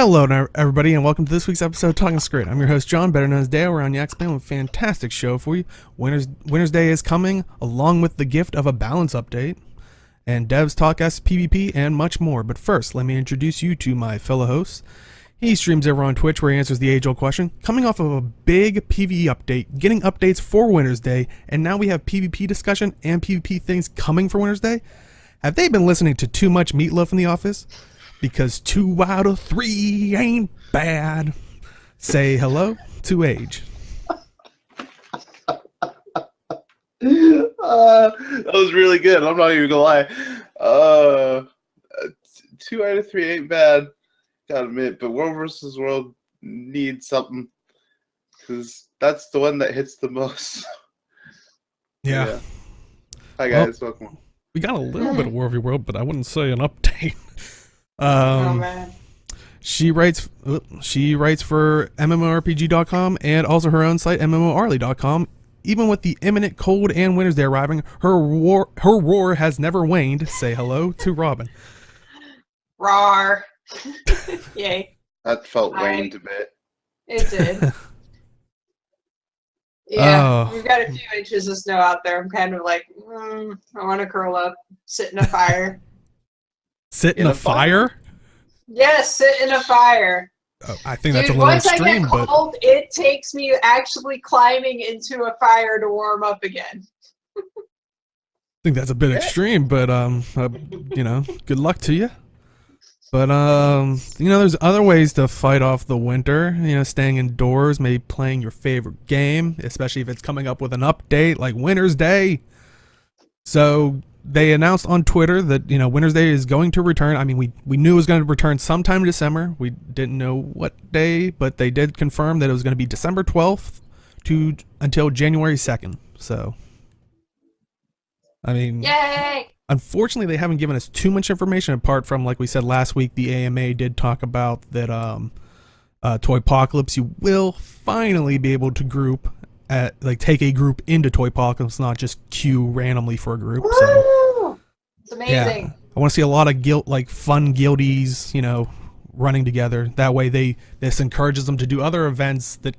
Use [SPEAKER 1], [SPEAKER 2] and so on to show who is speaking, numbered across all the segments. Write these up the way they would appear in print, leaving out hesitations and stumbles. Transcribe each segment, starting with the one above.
[SPEAKER 1] Hello, everybody, and welcome to this week's episode of Talking Skritt. I'm your host, John, better known as Dale. We're on Yak's Plan with a fantastic show for you. Wintersday is coming, along with the gift of a balance update, and Devs Talk sPvP, and much more. But first, let me introduce you to my fellow hosts. He streams over on Twitch where he answers the age-old question. Coming off of a big PvE update, getting updates for Wintersday, and now we have PvP discussion and PvP things coming for Wintersday. Have they been listening to too much Meatloaf in the office? Because 2 out of 3 ain't bad. Say hello to Age.
[SPEAKER 2] That was really good. I'm not even gonna lie. 2 out of 3 ain't bad. Gotta admit, but World vs. World needs something because that's the one that hits the most.
[SPEAKER 1] Yeah.
[SPEAKER 2] Hi guys, welcome.
[SPEAKER 1] We got a little bit of War v World, but I wouldn't say an update.
[SPEAKER 3] Oh man.
[SPEAKER 1] She writes for MMORPG.com and also her own site MMORly.com. Even with the imminent cold and Wintersday arriving, her roar has never waned. Say hello to Robin.
[SPEAKER 3] Rawr. Yay.
[SPEAKER 2] That felt waned a bit.
[SPEAKER 3] It did. Yeah, we've got a few inches of snow out there. I'm kind of like, I want to curl up, sit in a fire.
[SPEAKER 1] Sit in a fire?
[SPEAKER 3] Yes, sit in a fire.
[SPEAKER 1] Oh, I think that's a little extreme.
[SPEAKER 3] Once I get cold, it takes me actually climbing into a fire to warm up again.
[SPEAKER 1] I think that's a bit extreme, but good luck to you. But there's other ways to fight off the winter. Staying indoors, maybe playing your favorite game, especially if it's coming up with an update like Wintersday. So they announced on Twitter that Wintersday is going to return. I mean, we knew it was going to return sometime in December. We didn't know what day, but they did confirm that it was going to be December 12th until January 2nd. So, I mean,
[SPEAKER 3] yay!
[SPEAKER 1] Unfortunately, they haven't given us too much information apart from, like we said last week, the AMA did talk about that Toypocalypse, you will finally be able to take a group into Toypocalypse, not just queue randomly for a group.
[SPEAKER 3] Woo!
[SPEAKER 1] So
[SPEAKER 3] It's amazing.
[SPEAKER 1] Yeah, I want to see a lot of fun guildies, running together. That way this encourages them to do other events that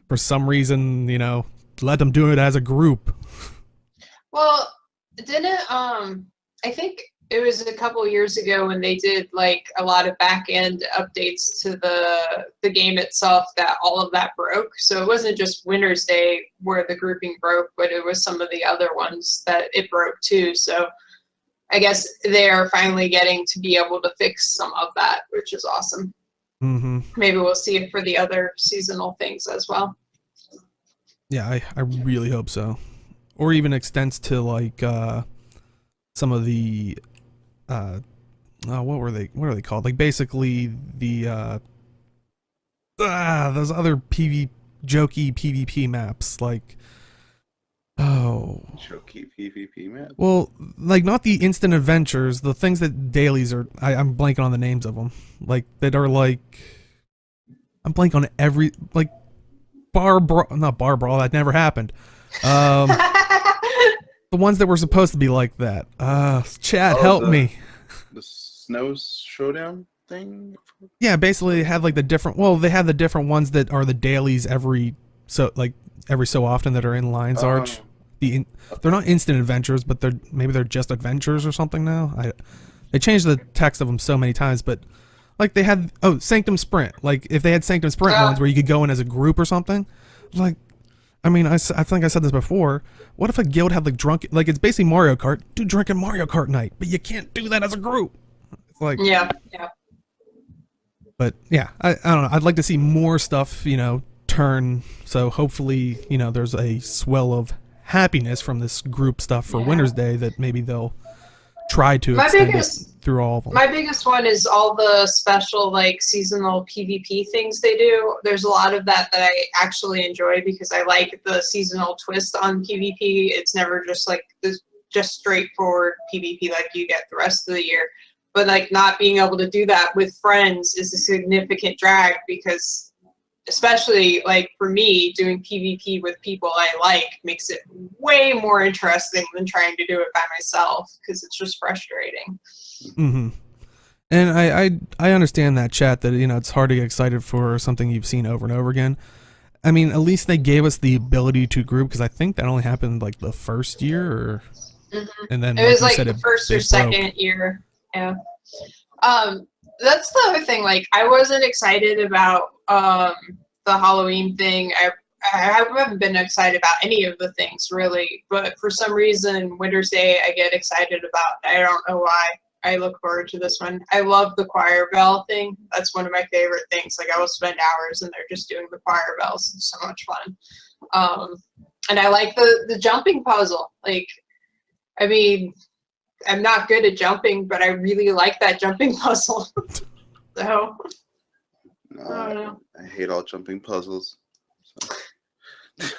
[SPEAKER 1] for some reason, let them do it as a group.
[SPEAKER 3] Well, didn't I think it was a couple of years ago when they did a lot of back end updates to the game itself that all of that broke. So it wasn't just Wintersday where the grouping broke, but it was some of the other ones that it broke too. So I guess they're finally getting to be able to fix some of that, which is awesome.
[SPEAKER 1] Mm-hmm.
[SPEAKER 3] Maybe we'll see it for the other seasonal things as well.
[SPEAKER 1] Yeah, I really hope so. Or even extends to some of the what are they called? Basically the those other jokey PvP maps
[SPEAKER 2] Jokey PvP map.
[SPEAKER 1] Well, not the instant adventures, the things that dailies are. I'm blanking on the names of them. That are I'm blanking on every not bar brawl. That never happened. The ones that were supposed to be like that. Chat, help me.
[SPEAKER 2] The Snow Showdown thing?
[SPEAKER 1] Yeah, basically they have the different. Well, they have the different ones that are the dailies every so often that are in Lion's Arch. They're not instant adventures, but they're just adventures or something now. They changed the text of them so many times, but they had Sanctum Sprint. If they had Sanctum Sprint ones where you could go in as a group or something, I mean, I think I said this before. What if a guild had it's basically Mario Kart? Do drunken Mario Kart night, but you can't do that as a group. It's
[SPEAKER 3] yeah.
[SPEAKER 1] But yeah, I don't know. I'd like to see more stuff, turn. So hopefully, there's a swell of happiness from this group stuff for Wintersday that maybe they'll try to extend it through all of them.
[SPEAKER 3] My biggest one is all the special seasonal PvP things they do. There's a lot of that I actually enjoy because I like the seasonal twist on PvP. It's never just this just straightforward PvP like you get the rest of the year. But not being able to do that with friends is a significant drag because especially for me, doing PvP with people I makes it way more interesting than trying to do it by myself because it's just frustrating.
[SPEAKER 1] Mm-hmm. And I understand that, chat, that it's hard to get excited for something you've seen over and over again. I mean, at least they gave us the ability to group, because I think that only happened like the first year, and then
[SPEAKER 3] It
[SPEAKER 1] like
[SPEAKER 3] was
[SPEAKER 1] you
[SPEAKER 3] like
[SPEAKER 1] said,
[SPEAKER 3] the first
[SPEAKER 1] they
[SPEAKER 3] or second
[SPEAKER 1] broke.
[SPEAKER 3] year. Yeah. That's the other thing. Like, I wasn't excited about the Halloween thing. I haven't been excited about any of the things really, but for some reason, Winter's Day I get excited about. I don't know why. I look forward to this one. I love the choir bell thing. That's one of my favorite things. Like, I will spend hours and they're just doing the choir bells. It's so much fun. And I like the jumping puzzle. Like, I mean, I'm not good at jumping, but I really like that jumping puzzle. So, I don't know.
[SPEAKER 2] I hate all jumping puzzles. So.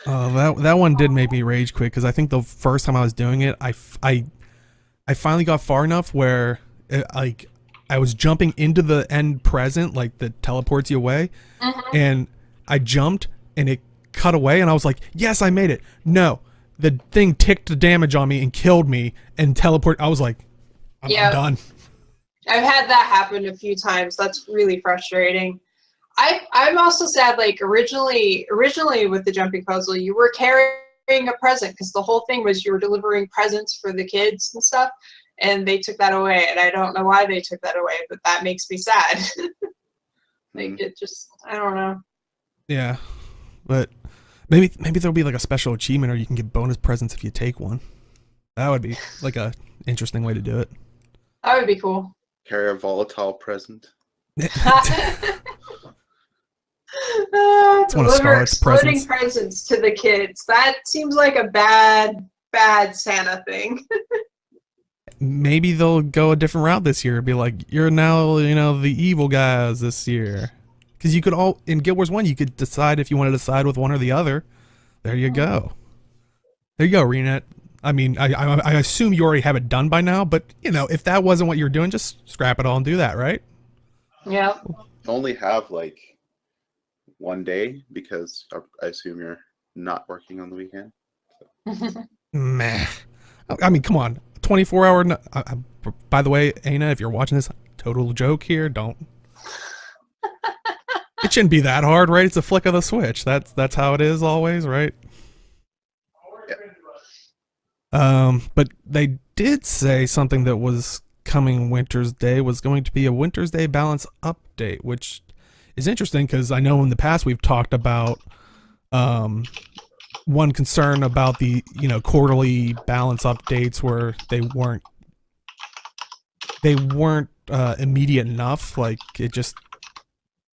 [SPEAKER 1] That one did make me rage quit, because I think the first time I was doing it, I finally got far enough where like I was jumping into the end present, like that teleports you away, and I jumped and it cut away, and I was like, yes, I made it. No, the thing ticked the damage on me and killed me and teleport. I was like, I'm done.
[SPEAKER 3] I've had that happen a few times. That's really frustrating. I'm also sad, like, originally with the jumping puzzle, you were carrying a present, because the whole thing was you were delivering presents for the kids and stuff, and they took that away, and I don't know why they took that away, but that makes me sad. Like, it just, I don't know.
[SPEAKER 1] Yeah, but maybe there'll be like a special achievement, or you can get bonus presents if you take one. That would be like a interesting way to do it.
[SPEAKER 3] That would be cool.
[SPEAKER 2] Carry a volatile present.
[SPEAKER 1] It's one of Scarlett's
[SPEAKER 3] exploding
[SPEAKER 1] presents.
[SPEAKER 3] presents to the kids. That seems like a bad Santa thing.
[SPEAKER 1] Maybe they'll go a different route this year. Be like, you're now, the evil guys this year. Because you could in Guild Wars 1, you could decide if you wanted to side with one or the other. There you go. There you go, Renat. I mean, I assume you already have it done by now, but, if that wasn't what you were doing, just scrap it all and do that, right?
[SPEAKER 3] Yeah.
[SPEAKER 2] Only have, like, one day, because I assume you're not working on the weekend. So.
[SPEAKER 1] Meh. I mean, come on. 24-hour... by the way, Aina, if you're watching this, total joke here. Don't... It shouldn't be that hard, right? It's a flick of the switch. That's how it is always, right?
[SPEAKER 2] Yeah.
[SPEAKER 1] But they did say something that was coming Winter's Day was going to be a Winter's Day balance update, which is interesting, because I know in the past we've talked about one concern about the quarterly balance updates where they weren't immediate enough, like it just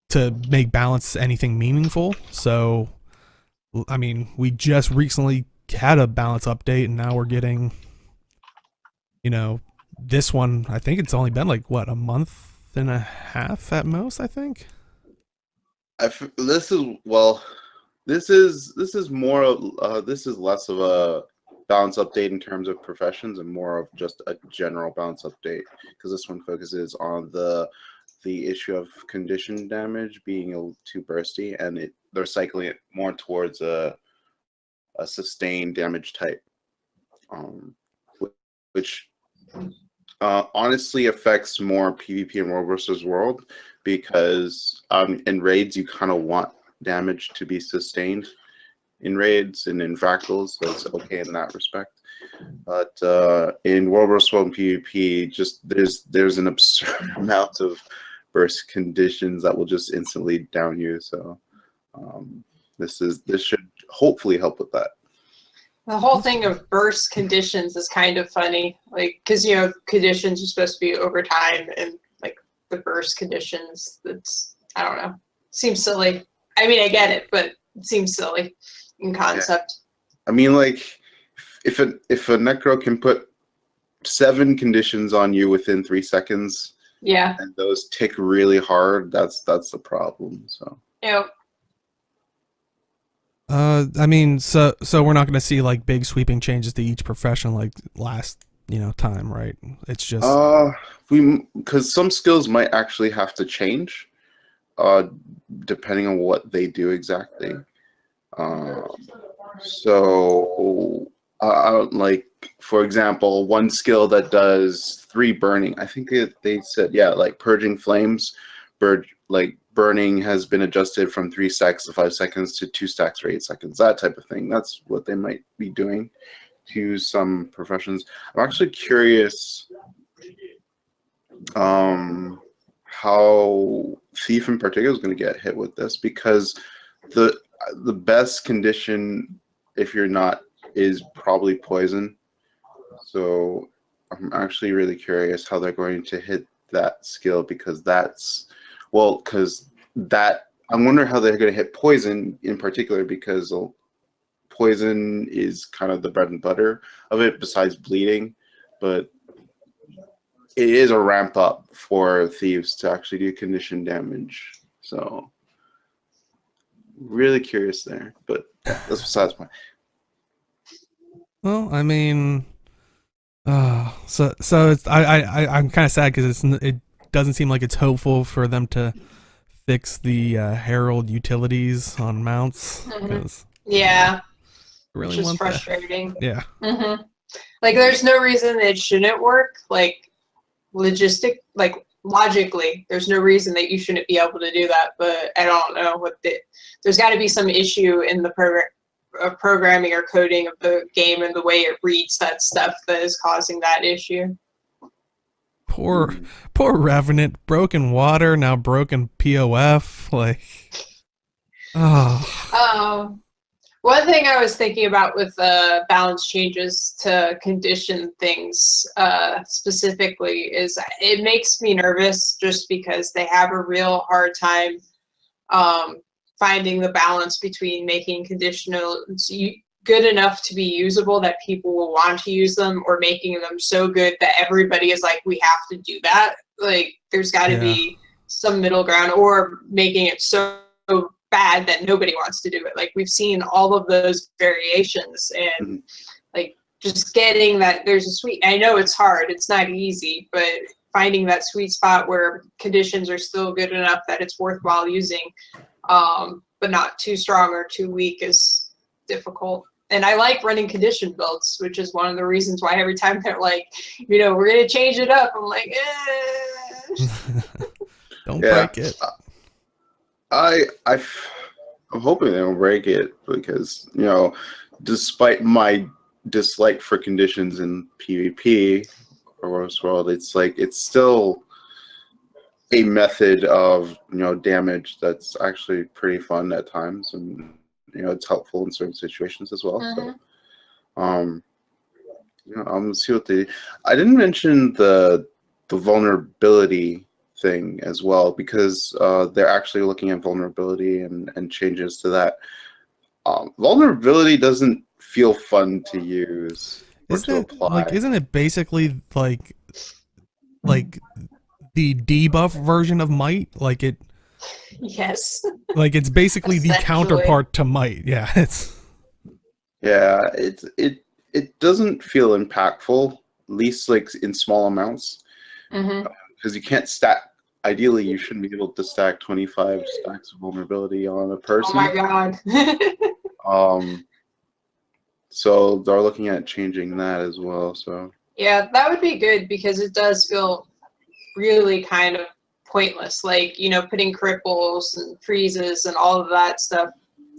[SPEAKER 1] to make balance anything meaningful. So I mean, we just recently had a balance update, and now we're getting this one. I think it's only been like what, a month and a half at most, I think.
[SPEAKER 2] This is more this is less of a balance update in terms of professions and more of just a general balance update, because this one focuses on the issue of condition damage being too bursty, and they're cycling it more towards a sustained damage type, which honestly affects more PvP and World versus World, because in raids you kind of want damage to be sustained in raids, and in fractals, so it's okay in that respect. But in World vs. World and PvP, just there's an absurd amount of burst conditions that will just instantly down you. So this should hopefully help with that.
[SPEAKER 3] The whole thing of burst conditions is kind of funny, like, because conditions are supposed to be over time, and like the burst conditions, I don't know, seems silly. I mean, I get it, but it seems silly in concept.
[SPEAKER 2] Yeah. I mean, like, if a necro can put 7 conditions on you within 3 seconds,
[SPEAKER 3] yeah,
[SPEAKER 2] and those tick really hard, that's the problem. So
[SPEAKER 3] yep.
[SPEAKER 1] I mean, so we're not going to see like big sweeping changes to each profession like last time, right? It's just
[SPEAKER 2] because some skills might actually have to change, depending on what they do exactly. So like for example, one skill that does 3 burning. I think they said like purging flames, burning has been adjusted from 3 stacks to 5 seconds to 2 stacks for 8 seconds. That type of thing. That's what they might be doing to some professions. I'm actually curious how Thief in particular is going to get hit with this, because the best condition, if you're not, is probably poison. So I'm actually really curious how they're going to hit that skill, because I wonder how they're going to hit poison in particular, because poison is kind of the bread and butter of it besides bleeding, but it is a ramp up for thieves to actually do condition damage. So really curious there, but that's besides the point.
[SPEAKER 1] Well, I mean, so it's I'm kind of sad because it doesn't seem like it's hopeful for them to fix the herald utilities on mounts, because
[SPEAKER 3] Yeah,
[SPEAKER 1] really
[SPEAKER 3] which is
[SPEAKER 1] want
[SPEAKER 3] frustrating.
[SPEAKER 1] that. Yeah.
[SPEAKER 3] Mm-hmm. Like, there's no reason it shouldn't work. Like, logically, there's no reason that you shouldn't be able to do that. But I don't know there's got to be some issue in the programming or coding of the game and the way it reads that stuff that is causing that issue.
[SPEAKER 1] Poor Revenant, broken water, now broken POF, like,
[SPEAKER 3] One thing I was thinking about with balance changes to condition things specifically is it makes me nervous, just because they have a real hard time finding the balance between making conditionals good enough to be usable that people will want to use them, or making them so good that everybody is like, we have to do that. Like, there's got to be some middle ground, or making it so bad that nobody wants to do it. Like, we've seen all of those variations, and like, just getting that there's a sweet, I know it's hard, it's not easy, but finding that sweet spot where conditions are still good enough that it's worthwhile using, but not too strong or too weak, is difficult. And I like running condition builds, which is one of the reasons why every time they're like, we're going to change it up, I'm like,
[SPEAKER 1] don't break it.
[SPEAKER 2] I'm hoping they don't break it, because despite my dislike for conditions in PvP or War's World, it's still a method of damage that's actually pretty fun at times, and it's helpful in certain situations as well. So I'm gonna see what I didn't mention the vulnerability thing as well, because they're actually looking at vulnerability and changes to that. Vulnerability doesn't feel fun to use or to apply.
[SPEAKER 1] Isn't it basically like the debuff version of might? Like it.
[SPEAKER 3] Yes.
[SPEAKER 1] Like, it's basically the counterpart to might. Yeah,
[SPEAKER 2] it doesn't feel impactful, at least like in small amounts, because you can't stack. Ideally, you shouldn't be able to stack 25 stacks of vulnerability on a person.
[SPEAKER 3] Oh my god.
[SPEAKER 2] So they're looking at changing that as well. So
[SPEAKER 3] yeah, that would be good, because it does feel really kind of pointless. Like, putting cripples and freezes and all of that stuff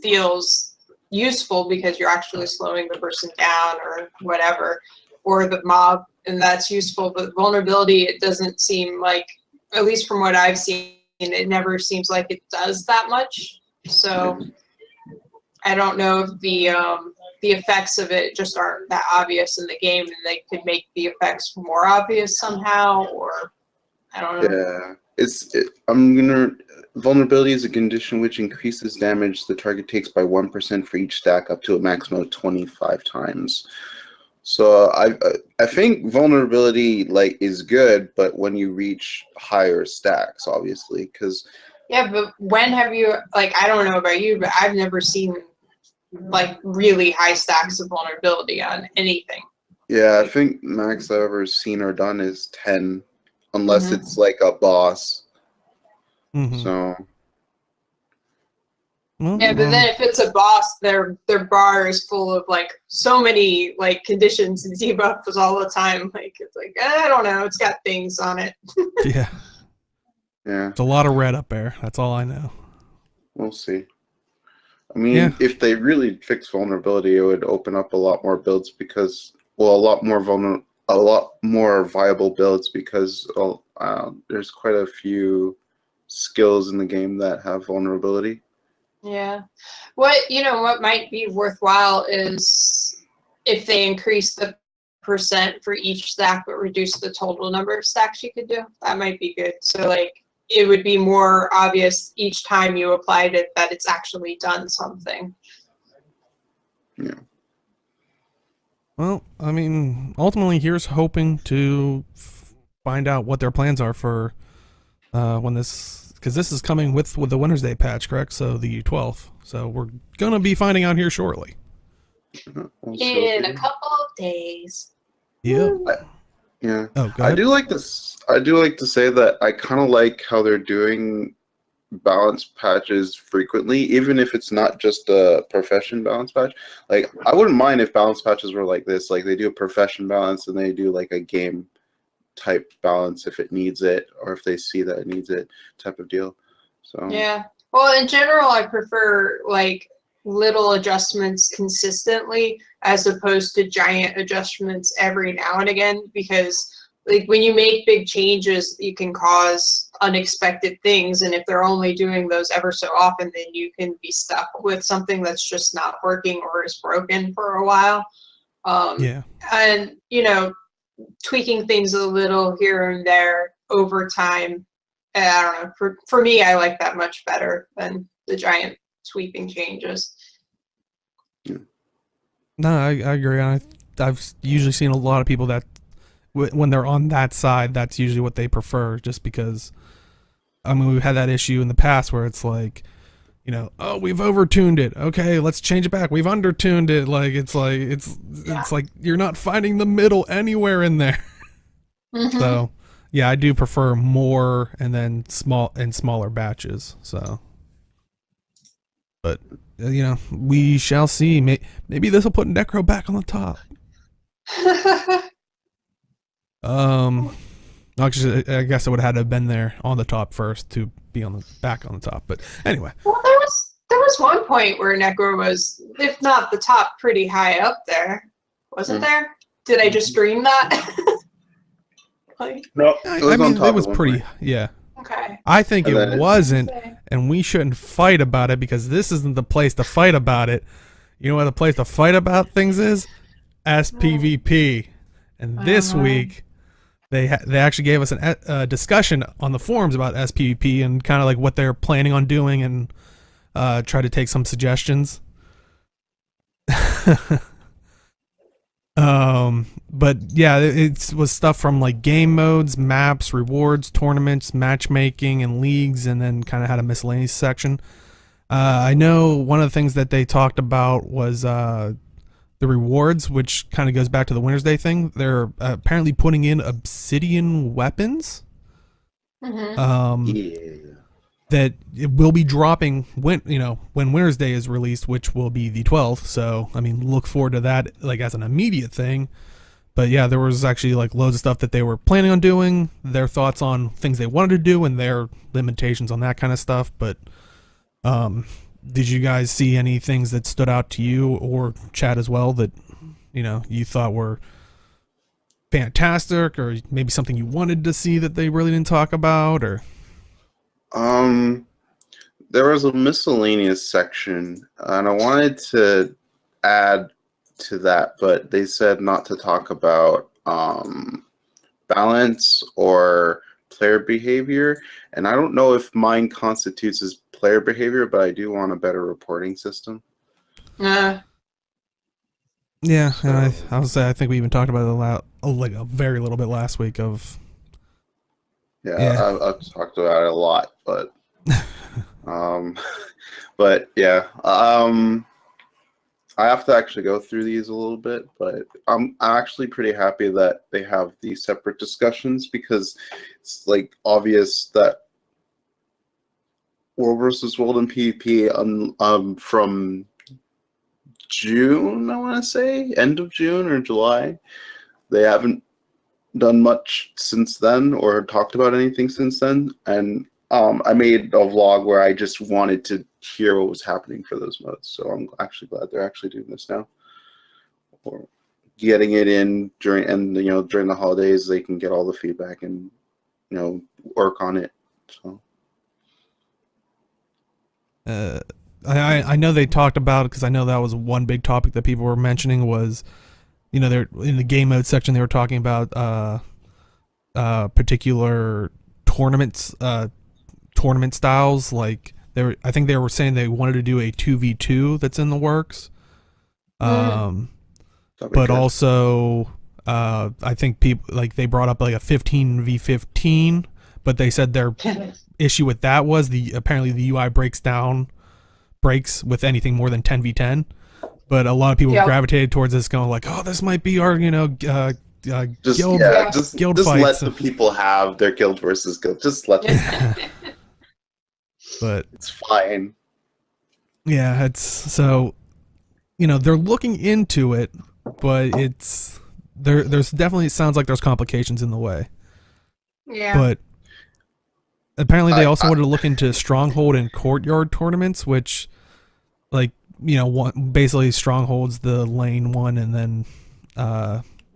[SPEAKER 3] feels useful, because you're actually slowing the person down or whatever, or the mob, and that's useful. But vulnerability, it doesn't seem like, at least from what I've seen, it never seems like it does that much. So I don't know if the effects of it just aren't that obvious in the game, and they could make the effects more obvious somehow, or I don't know.
[SPEAKER 2] Yeah, vulnerability is a condition which increases damage the target takes by 1% for each stack, up to a maximum of 25 times. So I think vulnerability is good, but when you reach higher stacks, obviously, because
[SPEAKER 3] yeah, but when have you, I don't know about you, but I've never seen really high stacks of vulnerability on anything.
[SPEAKER 2] Yeah, I think max I've ever seen or done is 10, unless it's like a boss. So
[SPEAKER 1] Well,
[SPEAKER 3] Yeah, but then if it's a boss, their bar is full of like so many like conditions and debuffs all the time. Like it's like I don't know, it's got things on it.
[SPEAKER 1] yeah,
[SPEAKER 2] Yeah,
[SPEAKER 1] it's a lot of red up there. That's all I know.
[SPEAKER 2] we'll see. I mean,
[SPEAKER 1] Yeah.
[SPEAKER 2] if they really fix vulnerability, it would open up a lot more builds because, well, a lot more viable builds because there's quite a few skills in the game that have vulnerability.
[SPEAKER 3] Yeah. What might be worthwhile is if they increase the percent for each stack but reduce the total number of stacks you could do. That might be good. So like it would be more obvious each time you applied it that it's actually done something.
[SPEAKER 2] Yeah.
[SPEAKER 1] Well, I mean, ultimately, here's hoping to find out what their plans are for when this, because this is coming with the Wintersday patch, correct? So the 12th. So we're gonna be finding out here shortly.
[SPEAKER 3] In a couple of days.
[SPEAKER 1] Yep.
[SPEAKER 2] Yeah.
[SPEAKER 1] Oh, go
[SPEAKER 2] I
[SPEAKER 1] ahead.
[SPEAKER 2] do like this. I do like to say that I kind of like how they're doing balance patches frequently, even if it's not just a profession balance patch. Like, I wouldn't mind if balance patches were like this. Like, they do a profession balance and they do like a game type balance if it needs it, or if they see that it needs it, type of deal. So
[SPEAKER 3] Yeah. Well, in general, I prefer like little adjustments consistently as opposed to giant adjustments every now and again, because like when you make big changes, you can cause unexpected things, and if they're only doing those ever so often, then you can be stuck with something that's just not working or is broken for a while.
[SPEAKER 1] Yeah.
[SPEAKER 3] And tweaking things a little here and there over time. I don't know. For me, I like that much better than the giant sweeping changes.
[SPEAKER 1] No, I agree. I've usually seen a lot of people that when they're on that side, that's usually what they prefer, just because. I mean, we've had that issue in the past where it's like, oh, we've overtuned it. Okay, let's change it back. We've undertuned it. Like it's like you're not finding the middle anywhere in there.
[SPEAKER 3] Mm-hmm.
[SPEAKER 1] So, yeah, I do prefer more and then smaller batches. So, but we shall see. Maybe this will put Necro back on the top. Actually, I guess I would have had to have been there on the top first to be back on the top. But anyway.
[SPEAKER 3] Well, there was one point where Necro was, if not the top, pretty high up there, wasn't there? Did I just dream that?
[SPEAKER 2] no, it was
[SPEAKER 1] I mean,
[SPEAKER 2] on top
[SPEAKER 1] it was
[SPEAKER 2] at one
[SPEAKER 1] pretty.
[SPEAKER 2] point.
[SPEAKER 1] Yeah.
[SPEAKER 3] Okay.
[SPEAKER 1] I think
[SPEAKER 2] And
[SPEAKER 1] it
[SPEAKER 2] then
[SPEAKER 1] wasn't, and we shouldn't fight about it because this isn't the place to fight about it. You know what the place to fight about things is? sPvP. And this week, they actually gave us a discussion on the forums about sPvP and kind of like what they're planning on doing and try to take some suggestions. But yeah, it was stuff from like game modes, maps, rewards, tournaments, matchmaking, and leagues, and then kind of had a miscellaneous section. I know one of the things that they talked about was the rewards, which kind of goes back to the Wintersday thing. They're apparently putting in obsidian weapons.
[SPEAKER 3] Mm-hmm.
[SPEAKER 1] That it will be dropping when Wintersday is released, which will be the 12th. So I mean, look forward to that like as an immediate thing. But yeah, there was actually like loads of stuff that they were planning on doing, their thoughts on things they wanted to do, and their limitations on that kind of stuff. But did you guys see any things that stood out to you or chat as well that you thought were fantastic, or maybe something you wanted to see that they really didn't talk about? Or
[SPEAKER 2] there was a miscellaneous section, and I wanted to add to that, but they said not to talk about balance or player behavior, and I don't know if mine constitutes as player behavior, but I do want a better reporting system.
[SPEAKER 1] Yeah,
[SPEAKER 2] So,
[SPEAKER 1] and I would say I think we even talked about it like a very little bit last week of.
[SPEAKER 2] yeah. I've talked about it a lot, but but yeah, I have to actually go through these a little bit, but I'm actually pretty happy that they have these separate discussions because it's like obvious that World versus World and PvP from June, I want to say, end of June or July. They haven't done much since then or talked about anything since then. And I made a vlog where I just wanted to hear what was happening for those modes. So I'm actually glad they're actually doing this now. Or getting it in during the holidays, they can get all the feedback and work on it. So.
[SPEAKER 1] I know they talked about it because I know that was one big topic that people were mentioning was, they're in the game mode section they were talking about particular tournaments, tournament styles. Like I think they were saying they wanted to do a 2v2 that's in the works. But also I think people they brought up like a 15v15, but they said their issue with that was apparently the UI breaks with anything more than 10v10. But a lot of people gravitated towards this, going like, "Oh, this might be our guild
[SPEAKER 2] just
[SPEAKER 1] fights."
[SPEAKER 2] Let the people have their guild versus guild. Just let them.
[SPEAKER 1] But
[SPEAKER 2] it's fine.
[SPEAKER 1] Yeah, it's so they're looking into it, but there's definitely sounds like there's complications in the way.
[SPEAKER 3] Yeah.
[SPEAKER 1] But apparently they also wanted to look into stronghold and courtyard tournaments, which basically stronghold's the lane one, and then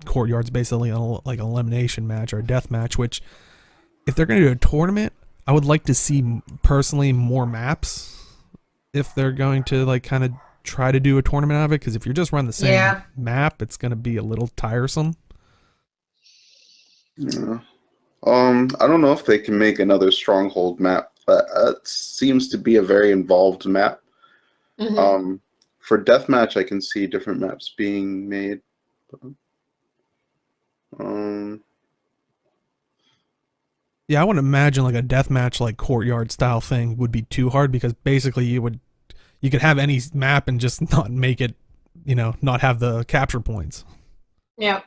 [SPEAKER 1] courtyard's basically like an elimination match or a death match. Which, if they're going to do a tournament, I would like to see personally more maps. If they're going to kind of try to do a tournament out of it, because if you're just running the same map, it's going to be a little tiresome.
[SPEAKER 2] Yeah. I don't know if they can make another stronghold map, but it seems to be a very involved map.
[SPEAKER 3] Mm-hmm.
[SPEAKER 2] For deathmatch, I can see different maps being made.
[SPEAKER 1] Yeah, I wouldn't imagine like a deathmatch like courtyard style thing would be too hard, because basically you could have any map and just not make it, not have the capture points.
[SPEAKER 3] Yeah.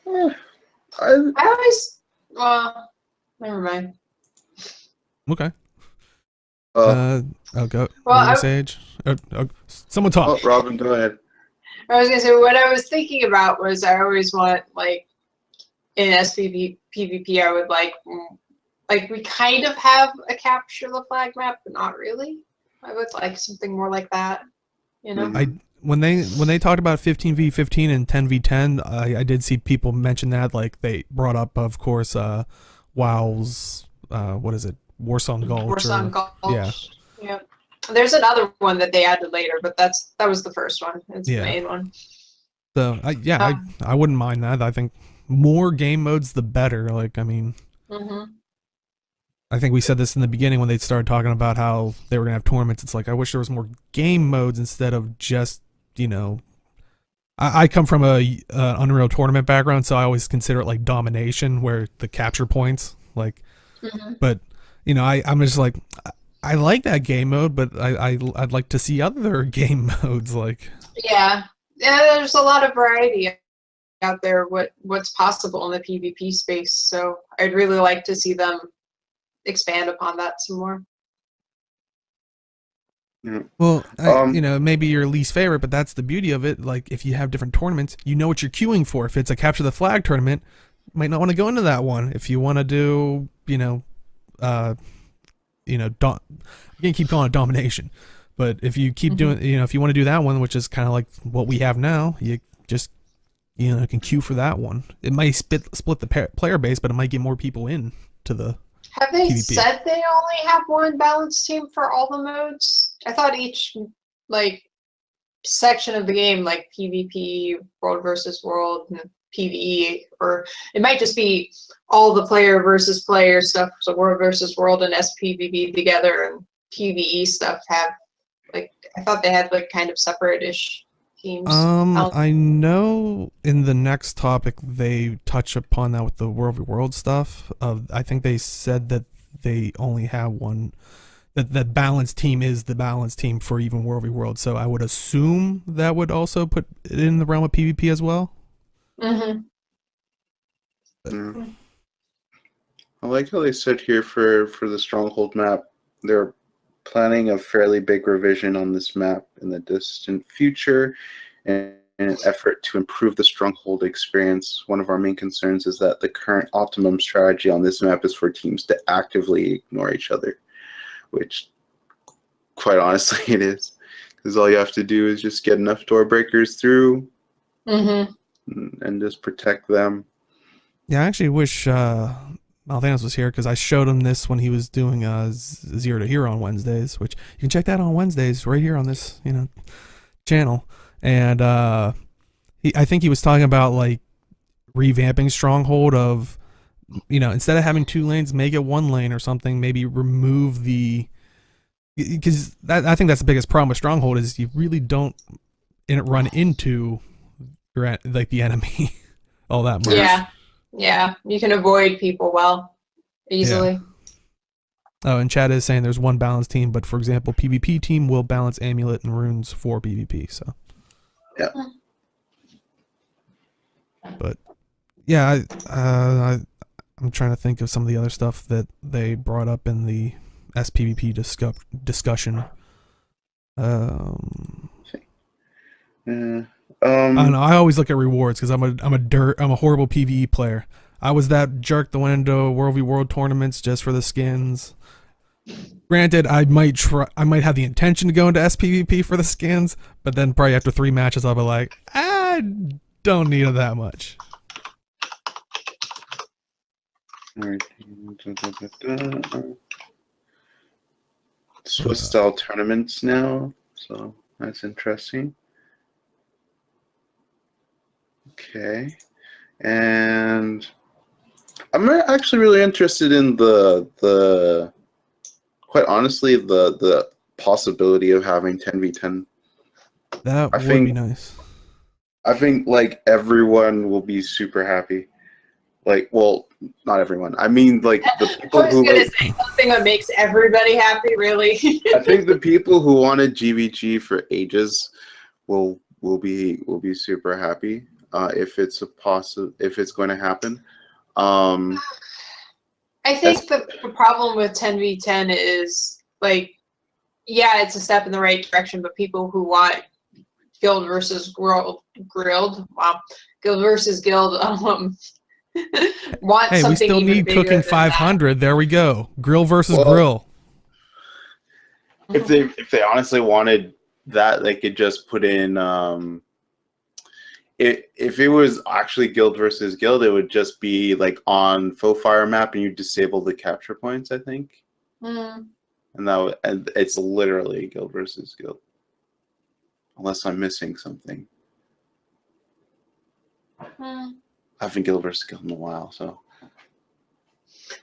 [SPEAKER 2] I
[SPEAKER 3] always never mind.
[SPEAKER 1] Okay.
[SPEAKER 2] Oh,
[SPEAKER 1] go.
[SPEAKER 3] Well,
[SPEAKER 1] Sage. Someone talk.
[SPEAKER 2] Oh, Robin, go ahead.
[SPEAKER 3] I was gonna say, what I was thinking about was I always want in sPvP I would we kind of have a capture the flag map, but not really. I would like something more like that.
[SPEAKER 2] Mhm.
[SPEAKER 1] When they talked about 15v15 and 10v10, I did see people mention that. They brought up, of course, WoW's what is it, Warsong Gulch?
[SPEAKER 3] Warsong Gulch.
[SPEAKER 1] Yeah.
[SPEAKER 3] Yep. There's another one that they added later, but that was the first one. It's the main one.
[SPEAKER 1] So I wouldn't mind that. I think more game modes the better.
[SPEAKER 3] Mm-hmm.
[SPEAKER 1] I think we said this in the beginning when they started talking about how they were gonna have tournaments. It's like, I wish there was more game modes instead of just I come from a Unreal Tournament background, so I always consider it like domination, where the capture points
[SPEAKER 3] Mm-hmm.
[SPEAKER 1] But I'm just like, I like that game mode, but I'd like to see other game modes
[SPEAKER 3] Yeah, there's a lot of variety out there. What's possible in the PvP space? So I'd really like to see them expand upon that some more.
[SPEAKER 2] Yeah.
[SPEAKER 1] Well, maybe your least favorite, but that's the beauty of it. If you have different tournaments, you know what you're queuing for. If it's a capture the flag tournament, you might not want to go into that one. If you want to do, I can't keep calling it domination, but if you keep doing, if you want to do that one, which is kind of like what we have now, you just, can queue for that one. It might split the player base, but it might get more people in to the.
[SPEAKER 3] Have they
[SPEAKER 1] PvP.
[SPEAKER 3] said they only have one balance team for all the modes? I thought each section of the game, like PvP, World versus World, and PvE, or it might just be all the player versus player stuff. So World versus World and sPvP together, and PvE stuff have I thought they had kind of separate-ish teams.
[SPEAKER 1] I know in the next topic they touch upon that with the World v World stuff. I think they said that they only have one. That balance team is the balance team for even World v World. So I would assume that would also put it in the realm of PvP as well.
[SPEAKER 3] Mm-hmm.
[SPEAKER 2] Yeah. I like how they said here for the stronghold map, they're planning a fairly big revision on this map in the distant future, and in an effort to improve the stronghold experience. One of our main concerns is that the current optimum strategy on this map is for teams to actively ignore each other, which quite honestly it is, because all you have to do is just get enough door breakers through and just protect them.
[SPEAKER 1] Yeah, I actually wish Malthanos was here, because I showed him this when he was doing Zero to Hero on Wednesdays, which you can check that on Wednesdays right here on this channel. And I think he was talking about like revamping Stronghold of, instead of having 2 lanes, make it 1 lane or something. Maybe remove because I think that's the biggest problem with Stronghold is you really don't run into like the enemy all that much.
[SPEAKER 3] Yeah, you can avoid people easily.
[SPEAKER 1] Yeah. Oh, and Chad is saying there's one balanced team, but for example, PvP team will balance Amulet and Runes for PvP. So.
[SPEAKER 2] Yeah.
[SPEAKER 1] But yeah, I'm trying to think of some of the other stuff that they brought up in the sPvP discussion. I don't know. I always look at rewards because I'm a horrible PvE player. I was that jerk that went into World v World tournaments just for the skins. Granted, I might have the intention to go into sPvP for the skins, but then probably after 3 matches, I'll be like, I don't need it that much.
[SPEAKER 2] Swiss style tournaments now, so that's interesting. Okay, and I'm actually really interested in the quite honestly the possibility of having 10v10.
[SPEAKER 1] That would be nice.
[SPEAKER 2] I think like everyone will be super happy. Like, well, not everyone. I mean, like the people
[SPEAKER 3] I was gonna say something that makes everybody happy. Really.
[SPEAKER 2] I think the people who wanted GVG for ages will be super happy if it's going to happen.
[SPEAKER 3] I think the problem with 10v10 is like, yeah, it's a step in the right direction, but people who want guild versus guild want
[SPEAKER 1] hey,
[SPEAKER 3] something
[SPEAKER 1] we still
[SPEAKER 3] even
[SPEAKER 1] need
[SPEAKER 3] bigger
[SPEAKER 1] Cooking
[SPEAKER 3] than
[SPEAKER 1] 500.
[SPEAKER 3] That.
[SPEAKER 1] There we go. Grill versus grill.
[SPEAKER 2] If they honestly wanted that, they could just put in if it was actually guild versus guild, it would just be like on faux fire map and you disable the capture points, I think. And it's literally guild versus guild. Unless I'm missing something. I haven't guild versus guild in a while, so.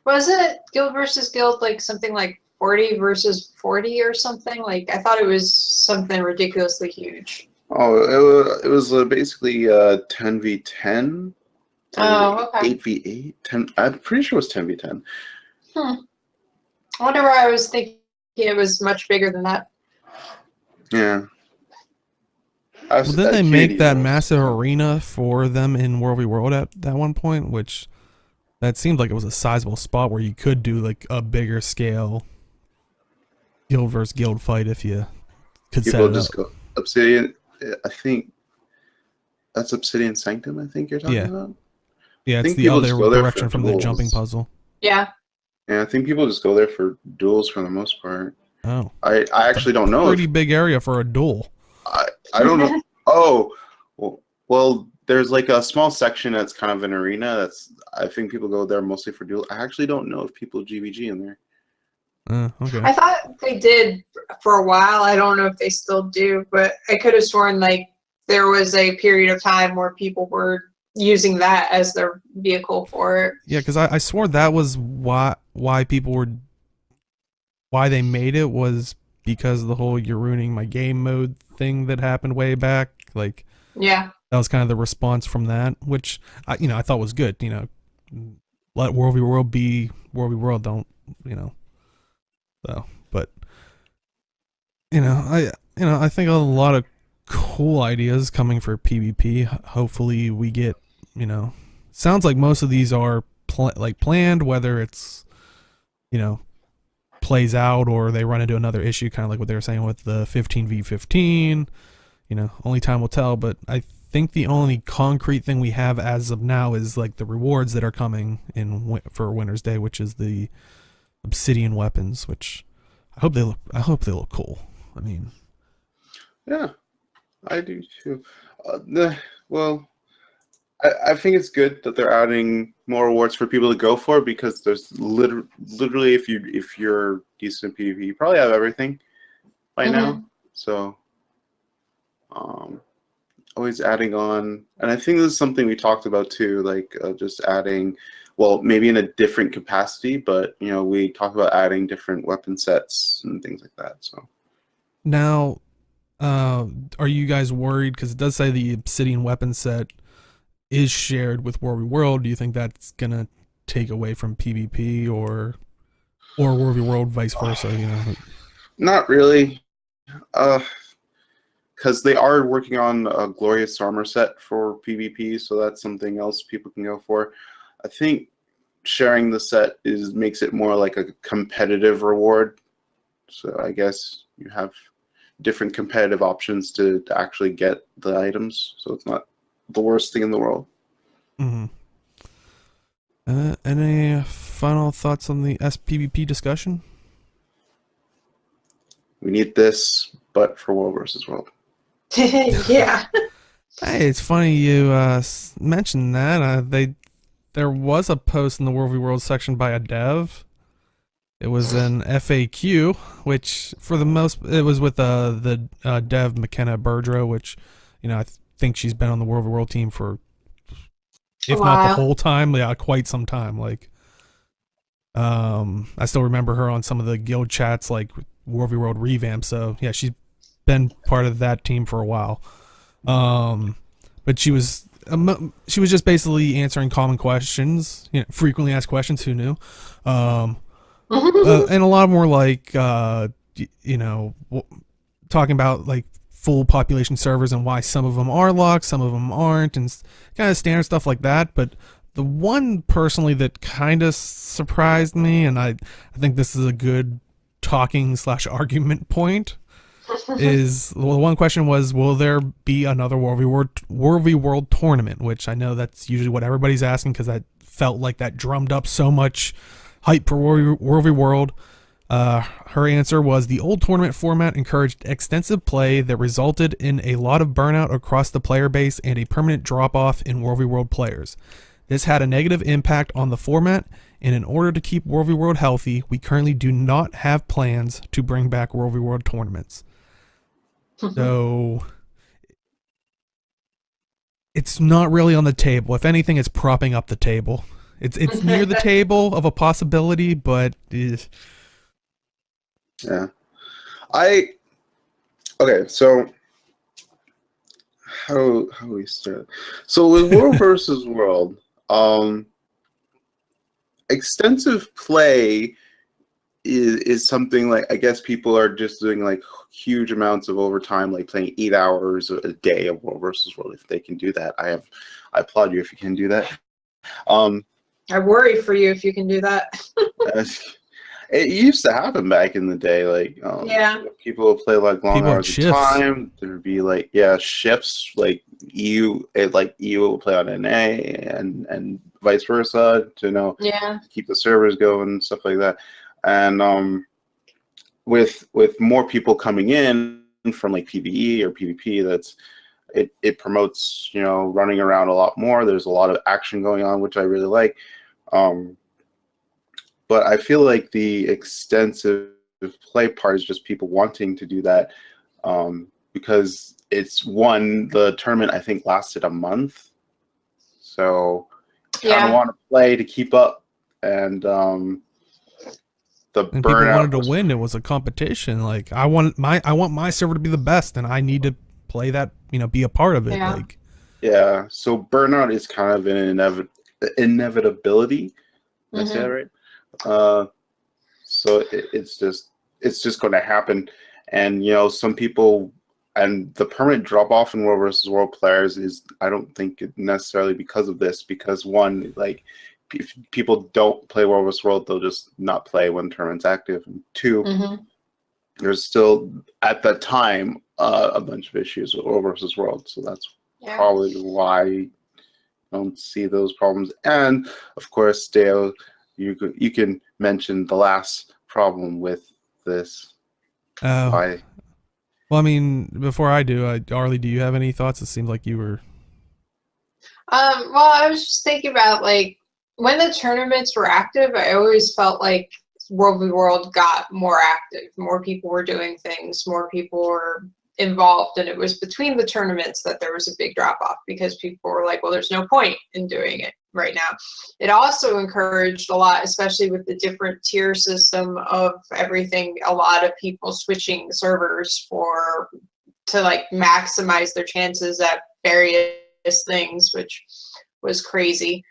[SPEAKER 3] Was it guild versus guild like something like 40 versus 40 or something? Like I thought it was something ridiculously huge.
[SPEAKER 2] Oh, it was basically 10v10.
[SPEAKER 3] Oh, okay.
[SPEAKER 2] 8v8. 10. I'm pretty sure it was 10v10.
[SPEAKER 3] I wonder why I was thinking it was much bigger than that.
[SPEAKER 2] Yeah.
[SPEAKER 1] Well, didn't they make that massive arena for them in World v World at that one point? Which that seemed like it was a sizable spot where you could do like a bigger scale guild versus guild fight if you could set it up.
[SPEAKER 2] Go Obsidian. I think that's Obsidian Sanctum. I think you're talking about.
[SPEAKER 1] Yeah, it's the other direction from the jumping puzzle.
[SPEAKER 3] Yeah.
[SPEAKER 2] Yeah, I think people just go there for duels for the most part.
[SPEAKER 1] Oh.
[SPEAKER 2] I actually don't know.
[SPEAKER 1] Pretty big area for a duel.
[SPEAKER 2] I don't know. Oh, well, there's like a small section that's kind of an arena. I think people go there mostly for duel. I actually don't know if people GVG in there.
[SPEAKER 1] Okay.
[SPEAKER 3] I thought they did for a while. I don't know if they still do, but I could have sworn like there was a period of time where people were using that as their vehicle for it.
[SPEAKER 1] Yeah, because I swore that was why they made it was because of the whole "you're ruining my game" mode thing that happened way back. Like,
[SPEAKER 3] yeah,
[SPEAKER 1] that was kind of the response from that, which I thought was good. Let World v World be World v World. Don't So, but I think a lot of cool ideas coming for PvP. Hopefully, we get sounds like most of these are planned. Whether it's plays out or they run into another issue, kind of like what they were saying with the 15v15. Only time will tell. But I think the only concrete thing we have as of now is like the rewards that are coming for Wintersday, which is the obsidian weapons, which I hope they look cool. I mean,
[SPEAKER 2] yeah, I do too. Well, I think it's good that they're adding more rewards for people to go for, because there's literally if you're decent at PvP, you probably have everything by now. So always adding on, and I think this is something we talked about too, like just adding, well, maybe in a different capacity, but we talked about adding different weapon sets and things like that. So
[SPEAKER 1] now, are you guys worried? Because it does say the obsidian weapon set is shared with War v World. Do you think that's gonna take away from PvP or War v World, vice versa?
[SPEAKER 2] Not really, because they are working on a glorious armor set for PvP, so that's something else people can go for. I think sharing the set makes it more like a competitive reward. So I guess you have different competitive options to actually get the items, so it's not the worst thing in the world.
[SPEAKER 1] Any final thoughts on the sPvP discussion?
[SPEAKER 2] We need this, but for World versus World.
[SPEAKER 3] Yeah.
[SPEAKER 1] Hey, it's funny you mentioned that. There was a post in the World v World section by a dev. It was an FAQ, which it was with the dev McKenna Burdrow, which I think she's been on the World v World team for, if not the whole time, quite some time. Like, I still remember her on some of the guild chats, like World v World revamp. So yeah, she's been part of that team for a while. But she was just basically answering common questions, frequently asked questions. Who knew? And a lot more like talking about like full population servers and why some of them are locked, some of them aren't, and kind of standard stuff like that. But the one personally that kind of surprised me, and I think this is a good talking/argument point, is, the one question was, will there be another War v World tournament? Which I know that's usually what everybody's asking, because I felt like that drummed up so much hype for War v World. Her answer was, the old tournament format encouraged extensive play that resulted in a lot of burnout across the player base and a permanent drop-off in War v World players. This had a negative impact on the format, and in order to keep War v World healthy, we currently do not have plans to bring back War v World tournaments. So it's not really on the table. If anything, it's propping up the table. It's near the table of a possibility, but
[SPEAKER 2] yeah. Okay, so how we start? So with World versus World, extensive play is something like, I guess people are just doing like huge amounts of overtime, like playing 8 hours a day of World versus World. If they can do that, I applaud you if you can do that.
[SPEAKER 3] I worry for you if you can do that.
[SPEAKER 2] It used to happen back in the day, like people would play like long hours of time. There would be like shifts, like EU will play on NA and vice versa to keep the servers going and stuff like that. And with more people coming in from like PvE or PvP, it promotes running around a lot more. There's a lot of action going on, which I really like. But I feel like the extensive play part is just people wanting to do that, because the tournament I think lasted a month, so kind of want to play to keep up, and
[SPEAKER 1] people wanted to win. It was a competition. Like I want my server to be the best, and I need to play that, be a part of it.
[SPEAKER 2] Yeah. So burnout is kind of an inevitability. Did I say that right? So it's just going to happen, and some people, and the permanent drop off in World versus World players is, I don't think necessarily because of this, because one, like if people don't play World vs. World, they'll just not play when the tournament's active. And two, there's still at that time a bunch of issues with World vs. World, so that's probably why you don't see those problems. And of course, Dale, you can mention the last problem with this. Why?
[SPEAKER 1] Well, I mean, before I do, Arlie, do you have any thoughts? It seems like you were.
[SPEAKER 3] Well, I was just thinking about, like, when the tournaments were active, I always felt like World v. World got more active. More people were doing things. More people were involved. And it was between the tournaments that there was a big drop-off because people were like, well, there's no point in doing it right now. It also encouraged a lot, especially with the different tier system of everything, a lot of people switching servers to like maximize their chances at various things, which was crazy.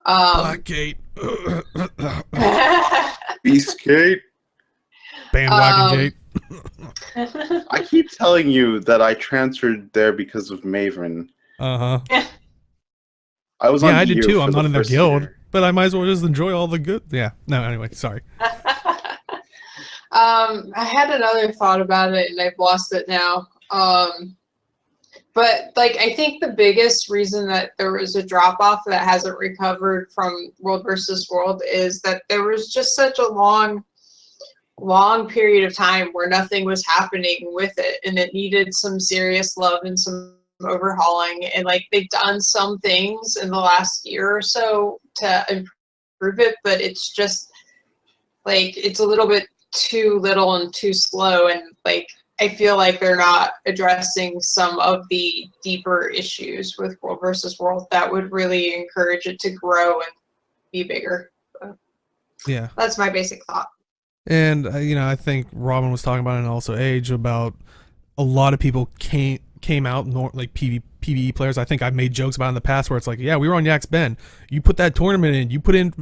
[SPEAKER 1] Blackgate.
[SPEAKER 2] Beastgate.
[SPEAKER 1] Bandwagon gate.
[SPEAKER 2] I keep telling you that I transferred there because of Maven. I was on
[SPEAKER 1] I did too. I'm not in their guild,
[SPEAKER 2] year.
[SPEAKER 1] but I might as well just enjoy all the good. Yeah. No, anyway, sorry.
[SPEAKER 3] I had another thought about it and I've lost it now. But like, I think the biggest reason that there was a drop off that hasn't recovered from World versus World is that there was just such a long period of time where nothing was happening with it, and it needed some serious love and some overhauling. And like, they've done some things in the last year or so to improve it, but it's just like, it's a little bit too little and too slow. And like, I feel like they're not addressing some of the deeper issues with World versus World that would really encourage it to grow and be bigger. So
[SPEAKER 1] yeah,
[SPEAKER 3] that's my basic thought.
[SPEAKER 1] And I think Robin was talking about it, and also Age, about a lot of people came out like PvE players. I think I've made jokes about it in the past where it's like, yeah, we were on Yak's Ben. You put that tournament in, you put in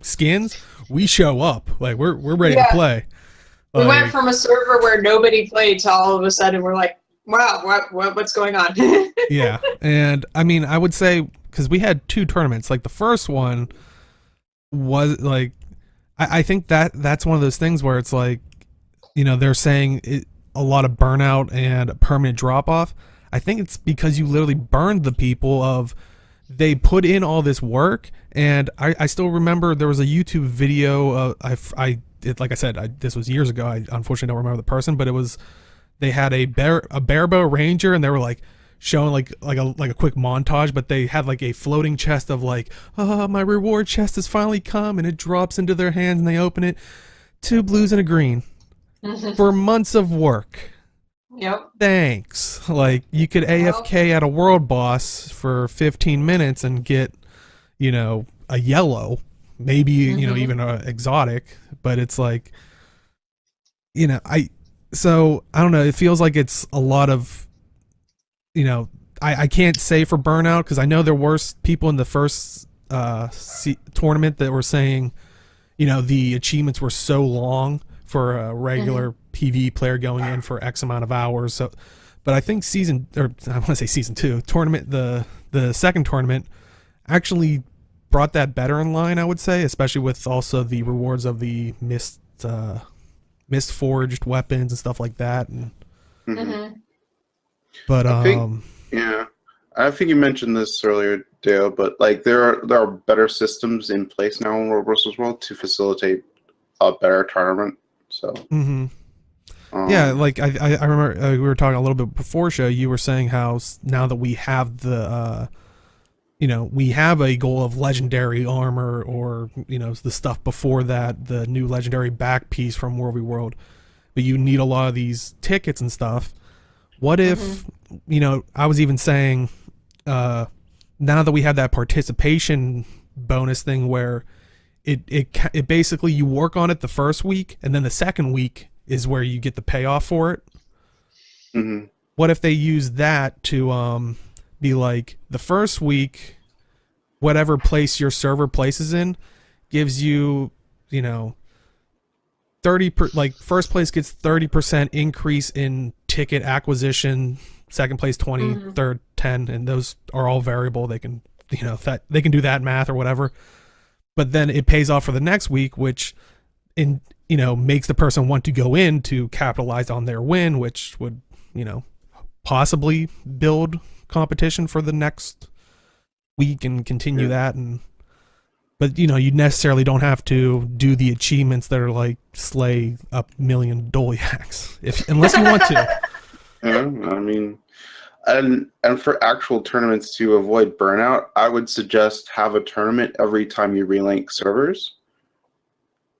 [SPEAKER 1] skins, we show up. Like we're ready to play.
[SPEAKER 3] We went from a server where nobody played to all of a sudden we're like, wow, what's going on?
[SPEAKER 1] Yeah, and I mean, I would say, because we had two tournaments. Like the first one was like, I think that's one of those things where it's like, they're saying a lot of burnout and a permanent drop off. I think it's because you literally burned the people of, they put in all this work. And I still remember there was a YouTube video. Like I said, this was years ago. I unfortunately don't remember the person, but they had a barebow ranger, and they were like showing like a quick montage, but they had like a floating chest of like, oh, my reward chest has finally come, and it drops into their hands, and they open it, 2 blues and a green for months of work.
[SPEAKER 3] Yep.
[SPEAKER 1] Thanks. Like, you could AFK at a world boss for 15 minutes and get, a yellow, maybe, even a exotic, but it's like, I don't know. It feels like it's a lot of, I can't say for burnout, because I know there were people in the first tournament that were saying, the achievements were so long for a regular PvE player going in for X amount of hours. So, but I think season 2 tournament, the second tournament actually brought that better in line, I would say, especially with also the rewards of the mist forged weapons and stuff like that. And but
[SPEAKER 2] I think you mentioned this earlier, Dale, but like there are better systems in place now in World vs. World to facilitate a better tournament. So
[SPEAKER 1] yeah, like I remember we were talking a little bit before show. You were saying how now that we have the we have a goal of legendary armor, or the stuff before that, the new legendary back piece from World v. World, but you need a lot of these tickets and stuff. What if I was even saying now that we have that participation bonus thing where it basically, you work on it the first week, and then the second week is where you get the payoff for it. What if they use that to be like, the first week, whatever place your server places in gives you 30 like first place gets 30% increase in ticket acquisition, second place 20, third 10, and those are all variable. They can they can do that math or whatever. but then it pays off for the next week, which makes the person want to go in to capitalize on their win, which would, possibly build competition for the next week and continue that. But you necessarily don't have to do the achievements that are like slay 1,000,000 Dolyaks unless you want to.
[SPEAKER 2] I mean, and for actual tournaments to avoid burnout, I would suggest have a tournament every time you relink servers,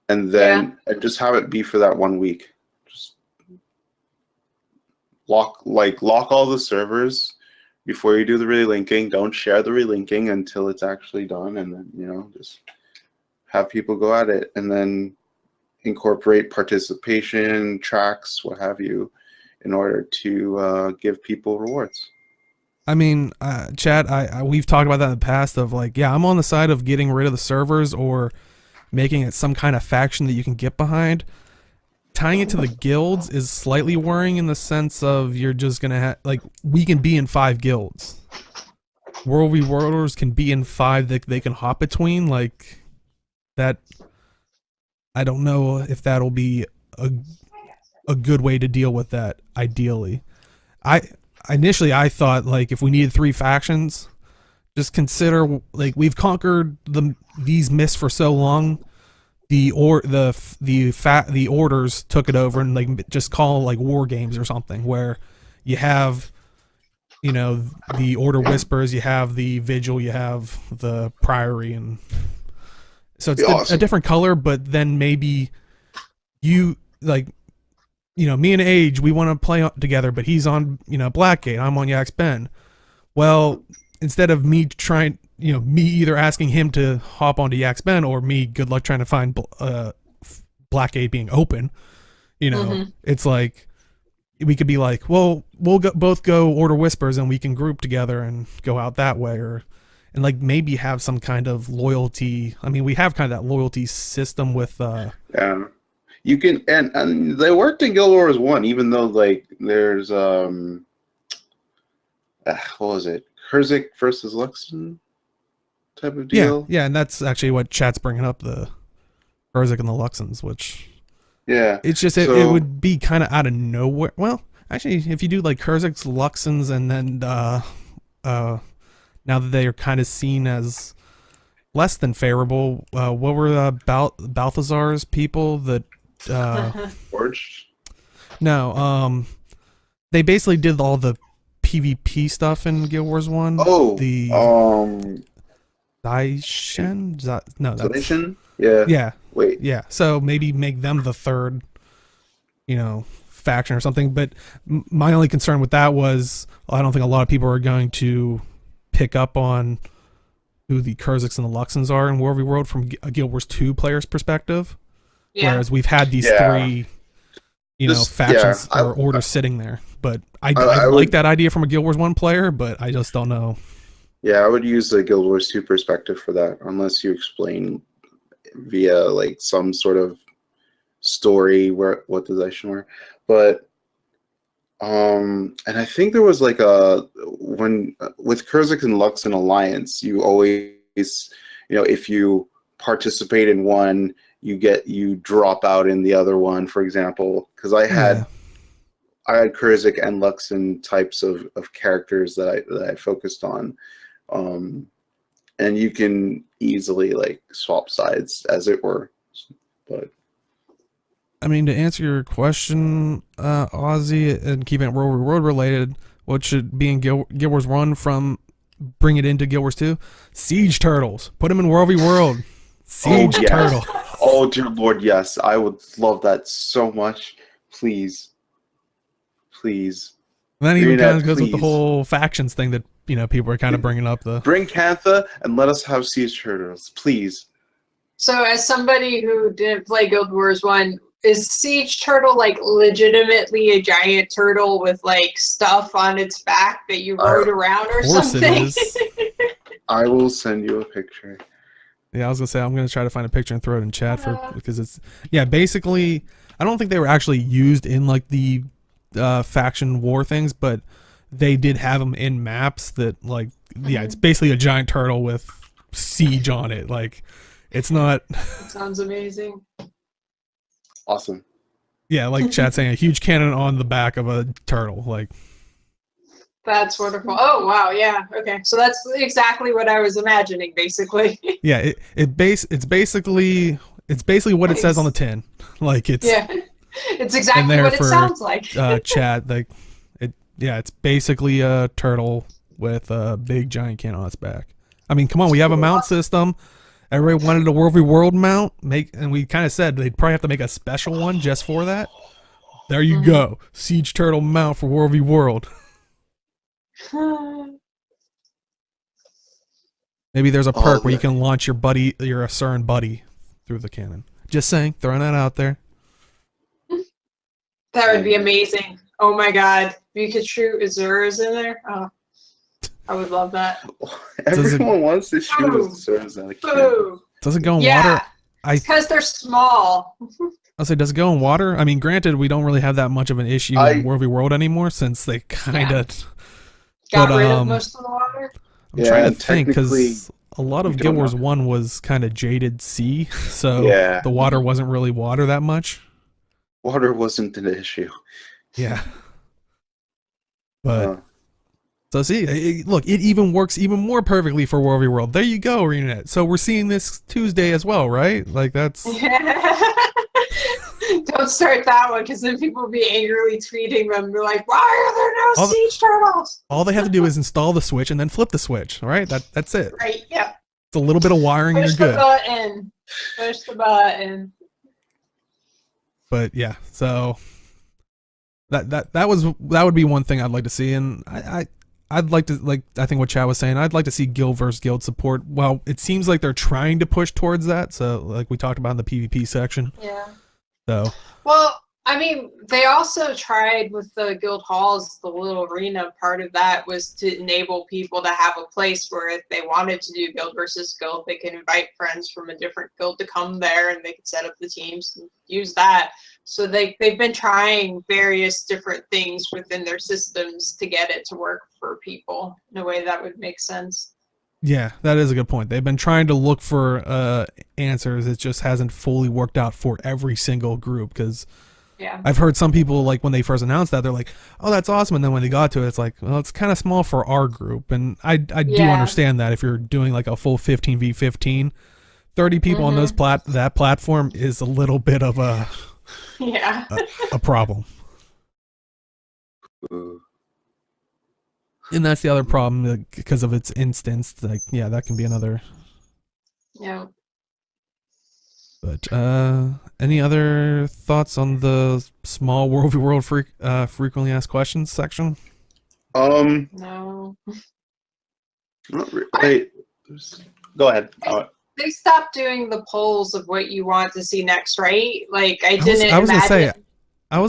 [SPEAKER 2] and then and just have it be for that 1 week. Just lock all the servers before you do the relinking. Don't share the relinking until it's actually done, and then just have people go at it, and then incorporate participation tracks, what have you, in order to give people rewards.
[SPEAKER 1] I mean, Chad, we've talked about that in the past of like, I'm on the side of getting rid of the servers or making it some kind of faction that you can get behind. Tying it to the guilds is slightly worrying in the sense of you're just going to have, like, we can be in 5 guilds. World Reworlders can be in 5 that they can hop between, like, that. I don't know if that'll be a good way to deal with that, ideally. Initially I thought, like, if we needed 3 factions, just consider, like, we've conquered these myths for so long. The orders took it over, and like just call like war games or something, where you have the Order Whispers, you have the Vigil, you have the Priory, and so it's awesome. A different color. But then maybe you me and Age, we want to play together, but he's on Blackgate, I'm on Yax Ben. Well, instead of me trying, me either asking him to hop onto Yax Ben or me good luck trying to find Blackgate being open, it's like we could be like, well, we'll both go Order Whispers and we can group together and go out that way, and like maybe have some kind of loyalty. I mean, we have kind of that loyalty system with
[SPEAKER 2] you can, and they worked in Guild Wars 1, even though like there's what was it, Kurzik versus Luxon type of deal.
[SPEAKER 1] Yeah, and that's actually what chat's bringing up, the Kurzik and the Luxons, which it's just it would be kind of out of nowhere. Well, actually, if you do like Kurzik's, Luxons, and then now that they are kind of seen as less than favorable, what were Balthazar's people that
[SPEAKER 2] Forged?
[SPEAKER 1] No, they basically did all the PvP stuff in Guild Wars 1.
[SPEAKER 2] Oh,
[SPEAKER 1] the Daishin? No, that's
[SPEAKER 2] Daishin? Yeah. Wait.
[SPEAKER 1] Yeah. So maybe make them the third, faction or something. But my only concern with that was I don't think a lot of people are going to pick up on who the Kurziks and the Luxons are in War v World from a Guild Wars 2 player's perspective. Yeah. Whereas we've had these 3, factions or orders sitting there. But I like that idea from a Guild Wars 1 player, but I just don't know.
[SPEAKER 2] Yeah, I would use the Guild Wars 2 perspective for that, unless you explain via like some sort of story what the Daishin were. But and I think there was like when with Kurzik and Luxon alliance, you always if you participate in one, you drop out in the other one, for example, because I had Kurzik and Luxon types of characters that I focused on, and you can easily like swap sides, as it were. But
[SPEAKER 1] I mean, to answer your question, Ozzy, and keeping it World related, what should be in Guild Wars 1 from bring it into Guild Wars 2? Siege turtles. Put them in World v World. Siege turtle.
[SPEAKER 2] Oh dear Lord, yes. I would love that so much. Please. And
[SPEAKER 1] that even kind of goes with the whole factions thing that people are kind of bringing up.
[SPEAKER 2] Bring Cantha and let us have siege turtles, please.
[SPEAKER 3] So, as somebody who didn't play Guild Wars 1, is Siege Turtle like legitimately a giant turtle with like stuff on its back that you rode around or something?
[SPEAKER 1] Of course it is.
[SPEAKER 2] I will send you a picture.
[SPEAKER 1] Yeah, I was gonna say I'm gonna try to find a picture and throw it in chat because it's basically I don't think they were actually used in like the faction war things, but they did have them in maps that like it's basically a giant turtle with siege on it. Like It's not.
[SPEAKER 3] That sounds amazing.
[SPEAKER 2] Awesome.
[SPEAKER 1] Yeah, like Chad saying, a huge cannon on the back of a turtle. Like,
[SPEAKER 3] That's wonderful. Oh wow, yeah. Okay, so that's exactly what I was imagining, basically.
[SPEAKER 1] yeah, it's basically what it says on the tin. Like it's
[SPEAKER 3] Yeah, it's exactly
[SPEAKER 1] there
[SPEAKER 3] what it
[SPEAKER 1] for,
[SPEAKER 3] sounds like.
[SPEAKER 1] Chad. Like it's basically a turtle with a big giant cannon on its back. I mean, come on, we have a mount system. Everybody wanted a World v World mount, and we kind of said they'd probably have to make a special one just for that. There you go, Siege Turtle mount for World v World. Maybe there's a perk where you can launch your Asern buddy through the cannon. Just saying, throwing that out there.
[SPEAKER 3] That would be amazing. Oh my god, if you could shoot Azura's in there. Oh, I would love that.
[SPEAKER 2] Everyone wants to shoot Azura's.
[SPEAKER 3] Boo!
[SPEAKER 1] Does it go in
[SPEAKER 3] Yeah,
[SPEAKER 1] water?
[SPEAKER 3] it's because they're small.
[SPEAKER 1] I'll say, does it go in water? I mean, granted, we don't really have that much of an issue in World v World anymore since they kind of
[SPEAKER 3] got rid of most of the water.
[SPEAKER 1] I'm trying to think because a lot of Guild Wars 1 was kind of jaded sea, so the water wasn't really water that much.
[SPEAKER 2] Water wasn't an issue.
[SPEAKER 1] Yeah. But so see, look, it even works even more perfectly for World v World. There you go, ArenaNet. So we're seeing this Tuesday as well, right? Like that's.
[SPEAKER 3] Don't start that one, because then people will be angrily tweeting them and be like, "Why are there no siege turtles?"
[SPEAKER 1] All they have to do is install the switch and then flip the switch. All right, that's it.
[SPEAKER 3] Right. Yep.
[SPEAKER 1] It's a little bit of wiring and you're good.
[SPEAKER 3] Push the button.
[SPEAKER 1] But yeah, so that would be one thing I'd like to see, and I'd like to, I think what Chad was saying, I'd like to see guild versus guild support. Well, it seems like they're trying to push towards that, so like we talked about in the PvP section.
[SPEAKER 3] Yeah.
[SPEAKER 1] So.
[SPEAKER 3] Well, I mean, they also tried with the guild halls, the little arena. Part of that was to enable people to have a place where if they wanted to do guild versus guild, they could invite friends from a different guild to come there, and they could set up the teams and use that. So they've been trying various different things within their systems to get it to work for people in a way that would make sense.
[SPEAKER 1] Yeah, that is a good point. They've been trying to look for answers. It just hasn't fully worked out for every single group, because I've heard some people, like, when they first announced that, they're like, oh, that's awesome. And then when they got to it, it's like, well, it's kind of small for our group. And I do understand that if you're doing like a full 15v15, 30 people on that platform is a little bit of a problem. And that's the other problem, because of its instance. Like, yeah, that can be another.
[SPEAKER 3] Yeah.
[SPEAKER 1] But any other thoughts on the small World v World frequently asked questions section?
[SPEAKER 3] No.
[SPEAKER 2] Wait. Go ahead.
[SPEAKER 3] They stopped doing the polls of what you want to see next, right? Like, I was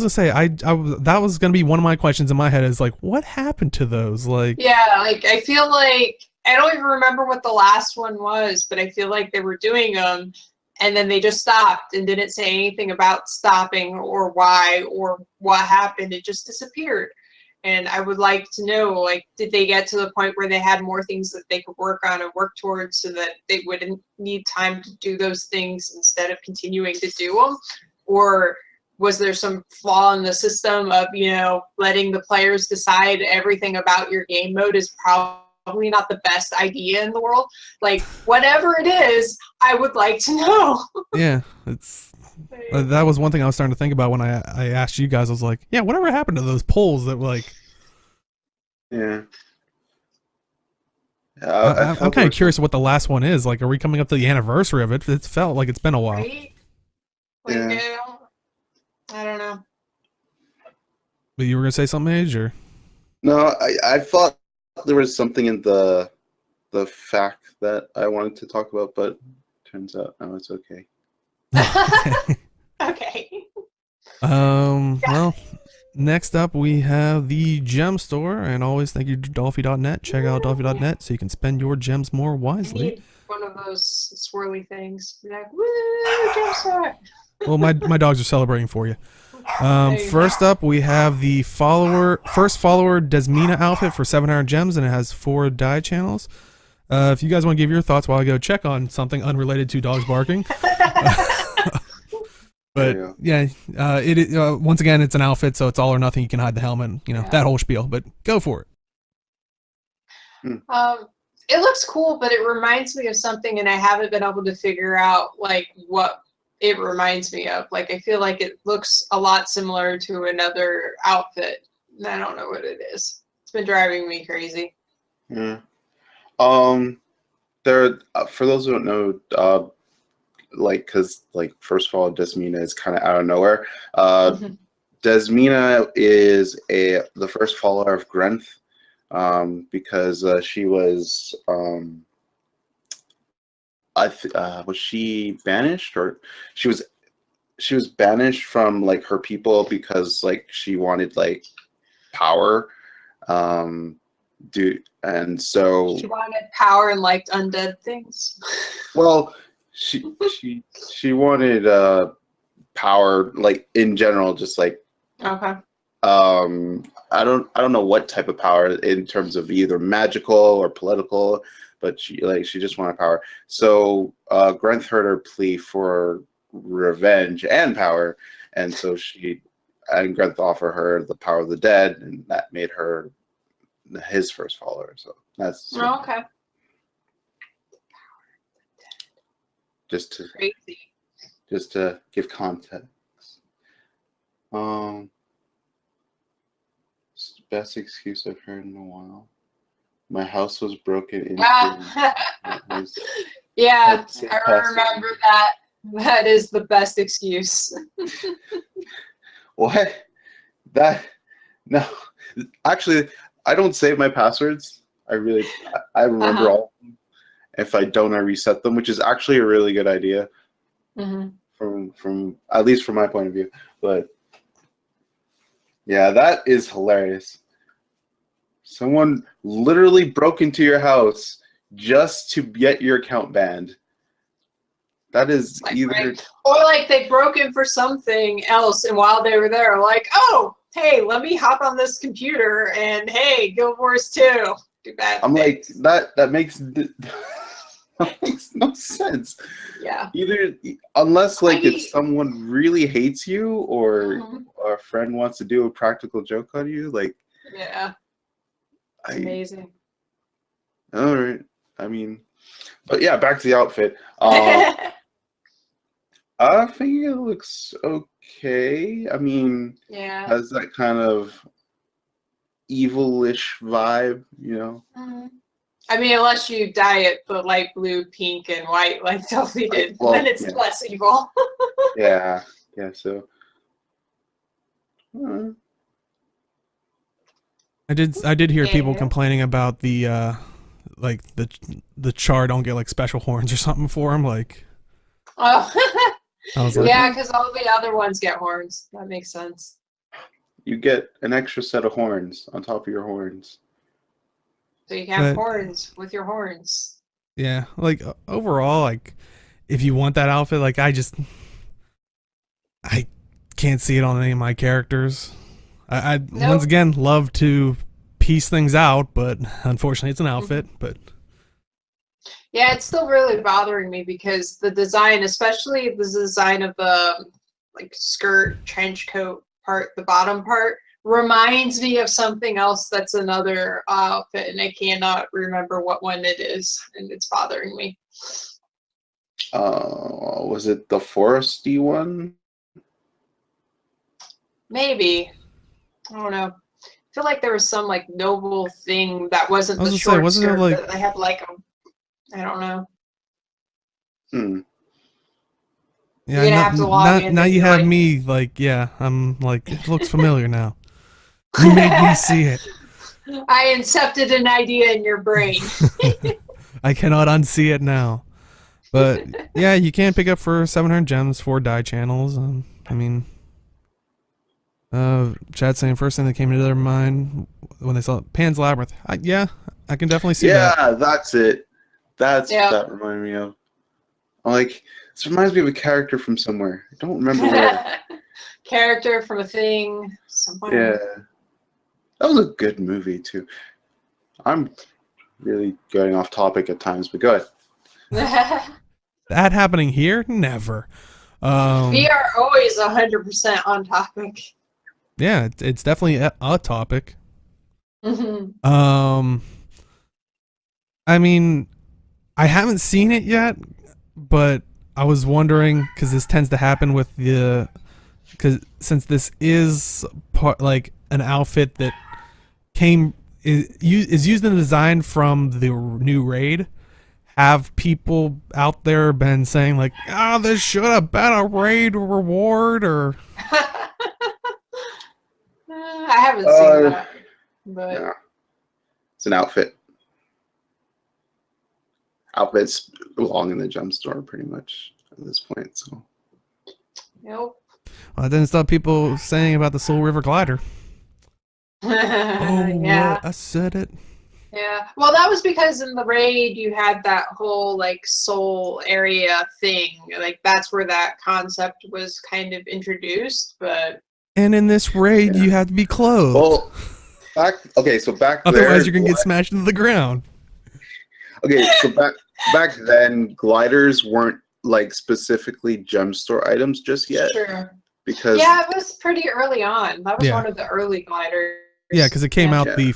[SPEAKER 1] gonna say, that was gonna be one of my questions in my head, is like, what happened to those? Like,
[SPEAKER 3] yeah, like, I feel like, I don't even remember what the last one was, but I feel like they were doing them, and then they just stopped and didn't say anything about stopping or why or what happened. It just disappeared. And I would like to know, like, did they get to the point where they had more things that they could work on and work towards, so that they wouldn't need time to do those things instead of continuing to do them? Or was there some flaw in the system of, letting the players decide everything about your game mode is probably not the best idea in the world? Like, whatever it is, I would like to know.
[SPEAKER 1] Yeah, that was one thing I was starting to think about when I asked you guys. I was like, yeah, whatever happened to those polls that, like...
[SPEAKER 2] Yeah.
[SPEAKER 1] I'm kind of curious what the last one is. Like, are we coming up to the anniversary of it? It felt like it's been a while.
[SPEAKER 3] Right? Like, I don't know.
[SPEAKER 1] But you were going to say something, Age, or?
[SPEAKER 2] No, I thought there was something in the fact that I wanted to talk about, but turns out, no, it's okay.
[SPEAKER 3] Okay.
[SPEAKER 1] Well, next up we have the gem store, and always thank you to Dolphy.net. Check out Dolphy.net so you can spend your gems more wisely.
[SPEAKER 3] I need one of those swirly things. Be like, woo, gem store.
[SPEAKER 1] Well, my dogs are celebrating for you. First up, we have the first follower Desmina outfit for 700 gems, and it has 4 dye channels. If you guys want to give your thoughts while I go check on something unrelated to dogs barking. But yeah, once again, it's an outfit, so it's all or nothing. You can hide the helmet, that whole spiel. But go for it.
[SPEAKER 3] It looks cool, but it reminds me of something, and I haven't been able to figure out like what it reminds me of. Like I feel like it looks a lot similar to another outfit, and I don't know what it is. It's been driving me crazy.
[SPEAKER 2] Yeah. There. For those who don't know, because first of all, Desmina is kind of out of nowhere. Desmina is the first follower of Grenth, because she was was she banished, or she was banished from her people because she wanted power, and so
[SPEAKER 3] she wanted power and liked undead things.
[SPEAKER 2] Well, she wanted power in general, just
[SPEAKER 3] okay.
[SPEAKER 2] I don't know what type of power in terms of either magical or political, but she just wanted power. So Grenth heard her plea for revenge and power, and so Grenth offered her the power of the dead, and that made her his first follower. So that's
[SPEAKER 3] okay.
[SPEAKER 2] Just to
[SPEAKER 3] crazy.
[SPEAKER 2] Just to give context. Best excuse I've heard in a while. My house was broken into.
[SPEAKER 3] Yeah, I remember that. That is the best excuse.
[SPEAKER 2] What? No. Actually, I don't save my passwords. I remember all of them. If I don't, I reset them, which is actually a really good idea. From at least from my point of view. But yeah, that is hilarious. Someone literally broke into your house just to get your account banned. That is
[SPEAKER 3] right. Or they broke in for something else, and while they were there, oh, hey, let me hop on this computer, and hey, Guild Wars 2. Do bad
[SPEAKER 2] I'm
[SPEAKER 3] things.
[SPEAKER 2] that makes that makes no sense.
[SPEAKER 3] Yeah.
[SPEAKER 2] Either unless if someone really hates you or a friend wants to do a practical joke on you,
[SPEAKER 3] yeah. Amazing.
[SPEAKER 2] All right. I mean, but yeah, back to the outfit. I think it looks okay. I mean,
[SPEAKER 3] yeah,
[SPEAKER 2] has that kind of evilish vibe,
[SPEAKER 3] I mean, unless you dye it the light blue, pink, and white like Delphi did, then it's less evil.
[SPEAKER 2] Yeah. So.
[SPEAKER 1] I did hear people complaining about the the char don't get special horns or something for him.
[SPEAKER 3] Oh.
[SPEAKER 1] I was
[SPEAKER 3] yeah, because all the other ones get horns. That makes sense.
[SPEAKER 2] You get an extra set of horns on top of your horns.
[SPEAKER 3] So you can have horns with your horns.
[SPEAKER 1] Yeah, overall, if you want that outfit, I can't see it on any of my characters. I once again love to piece things out, but unfortunately it's an outfit. But
[SPEAKER 3] yeah, it's still really bothering me because the design, especially the design of the skirt, trench coat part, the bottom part, reminds me of something else that's another outfit, and I cannot remember what one it is, and it's bothering me.
[SPEAKER 2] Was it the foresty one?
[SPEAKER 3] Maybe. I don't know. I feel like there was some noble thing that wasn't the short skirt, but they had I don't know.
[SPEAKER 1] Yeah,
[SPEAKER 3] You're gonna have to log in.
[SPEAKER 1] Now you have me I'm it looks familiar now. You made me see it.
[SPEAKER 3] I incepted an idea in your brain.
[SPEAKER 1] I cannot unsee it now. But yeah, you can pick up for 700 gems, 4 dye channels. I mean, Chad saying first thing that came into their mind when they saw Pan's Labyrinth. I can definitely see that.
[SPEAKER 2] Yeah, that's it. That's what that reminded me of. This reminds me of a character from somewhere. I don't remember where.
[SPEAKER 3] Character from a thing somewhere.
[SPEAKER 2] Yeah. That was a good movie too. I'm really going off topic at times, but go ahead.
[SPEAKER 1] That happening here? Never.
[SPEAKER 3] We are always 100% on topic.
[SPEAKER 1] Yeah, it's definitely a topic.
[SPEAKER 3] Mm-hmm.
[SPEAKER 1] I mean, I haven't seen it yet, but I was wondering because this tends to happen with because since this is like an outfit that is used in the design from the new raid. Have people out there been saying like, this should have been a raid reward or?
[SPEAKER 3] I haven't seen that, but
[SPEAKER 2] yeah. It's an outfit. Outfits belong in the gem store pretty much at this point. So.
[SPEAKER 3] nope.
[SPEAKER 1] Well, it didn't stop people saying about the Soul River glider.
[SPEAKER 3] Yeah.
[SPEAKER 1] What? I said it.
[SPEAKER 3] Yeah. Well, that was because in the raid you had that whole like soul area thing. Like that's where that concept was kind of introduced, but
[SPEAKER 1] And in this raid, you have to be clothed.
[SPEAKER 2] Well, so back
[SPEAKER 1] otherwise you're gonna get smashed into the ground.
[SPEAKER 2] Okay, so back then, gliders weren't like specifically gem store items just yet.
[SPEAKER 3] Sure.
[SPEAKER 2] Because
[SPEAKER 3] yeah, it was pretty early on. That was one of the early gliders.
[SPEAKER 1] Yeah, because it came out the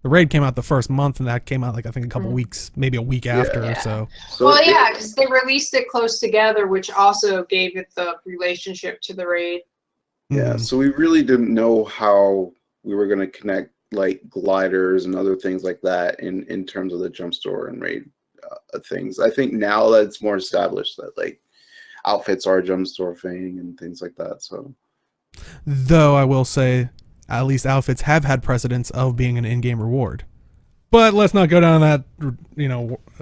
[SPEAKER 1] raid came out the first month, and that came out like I think a couple weeks, maybe a week after or so.
[SPEAKER 3] Well, yeah, because they released it close together, which also gave it the relationship to the raid.
[SPEAKER 2] Yeah, so we really didn't know how we were going to connect like gliders and other things like that in terms of the jump store and raid things. I think now that it's more established that like outfits are a jump store thing and things like that. So,
[SPEAKER 1] though I will say, at least outfits have had precedence of being an in-game reward. But let's not go down that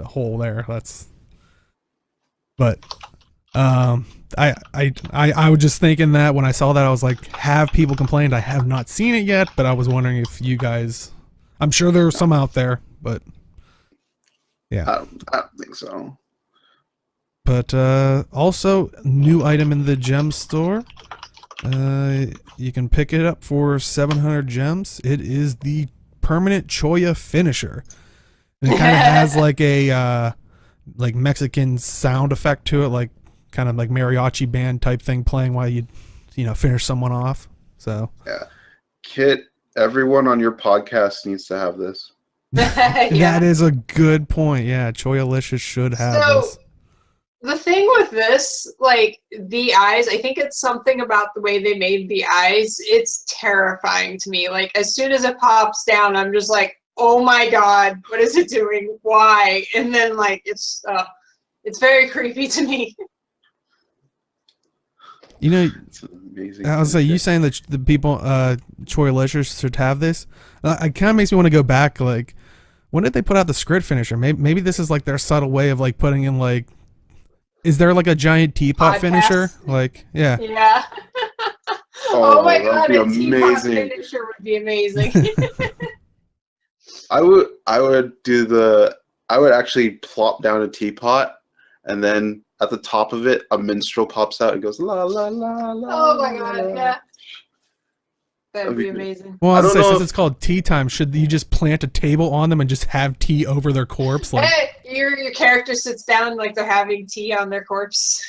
[SPEAKER 1] hole there. I was just thinking that when I saw that I was like, have people complained? I have not seen it yet, but I was wondering if you guys. I'm sure there are some out there, but yeah,
[SPEAKER 2] I don't think so.
[SPEAKER 1] But also, new item in the gem store. You can pick it up for 700 gems. It is the permanent Choya finisher. And it kind of has like a like Mexican sound effect to it, like kind of like mariachi band type thing playing while you finish someone off. So
[SPEAKER 2] yeah, Kit, everyone on your podcast needs to have this.
[SPEAKER 1] That is a good point. Yeah, Choyalicious should have this.
[SPEAKER 3] The thing with this, like the eyes, I think it's something about the way they made the eyes. It's terrifying to me. Like as soon as it pops down, I'm just like, oh my god, what is it doing? Why? And then like it's very creepy to me.
[SPEAKER 2] It's amazing.
[SPEAKER 1] I was like, you saying that the people, Choyalicious should have this? It kind of makes me want to go back. Like, when did they put out the Skritt finisher? Maybe this is like their subtle way of like putting in like. Is there like a giant teapot finisher? Like, yeah.
[SPEAKER 3] Yeah. Oh my god, a teapot finisher would be amazing.
[SPEAKER 2] I would actually plop down a teapot, and then at the top of it, a minstrel pops out and goes la la la la.
[SPEAKER 3] Oh my god, yeah. That'd be amazing.
[SPEAKER 1] Well, I was gonna say, since it's called tea time, should you just plant a table on them and just have tea over their corpse? Like,
[SPEAKER 3] hey, your character sits down like they're having tea on their corpse.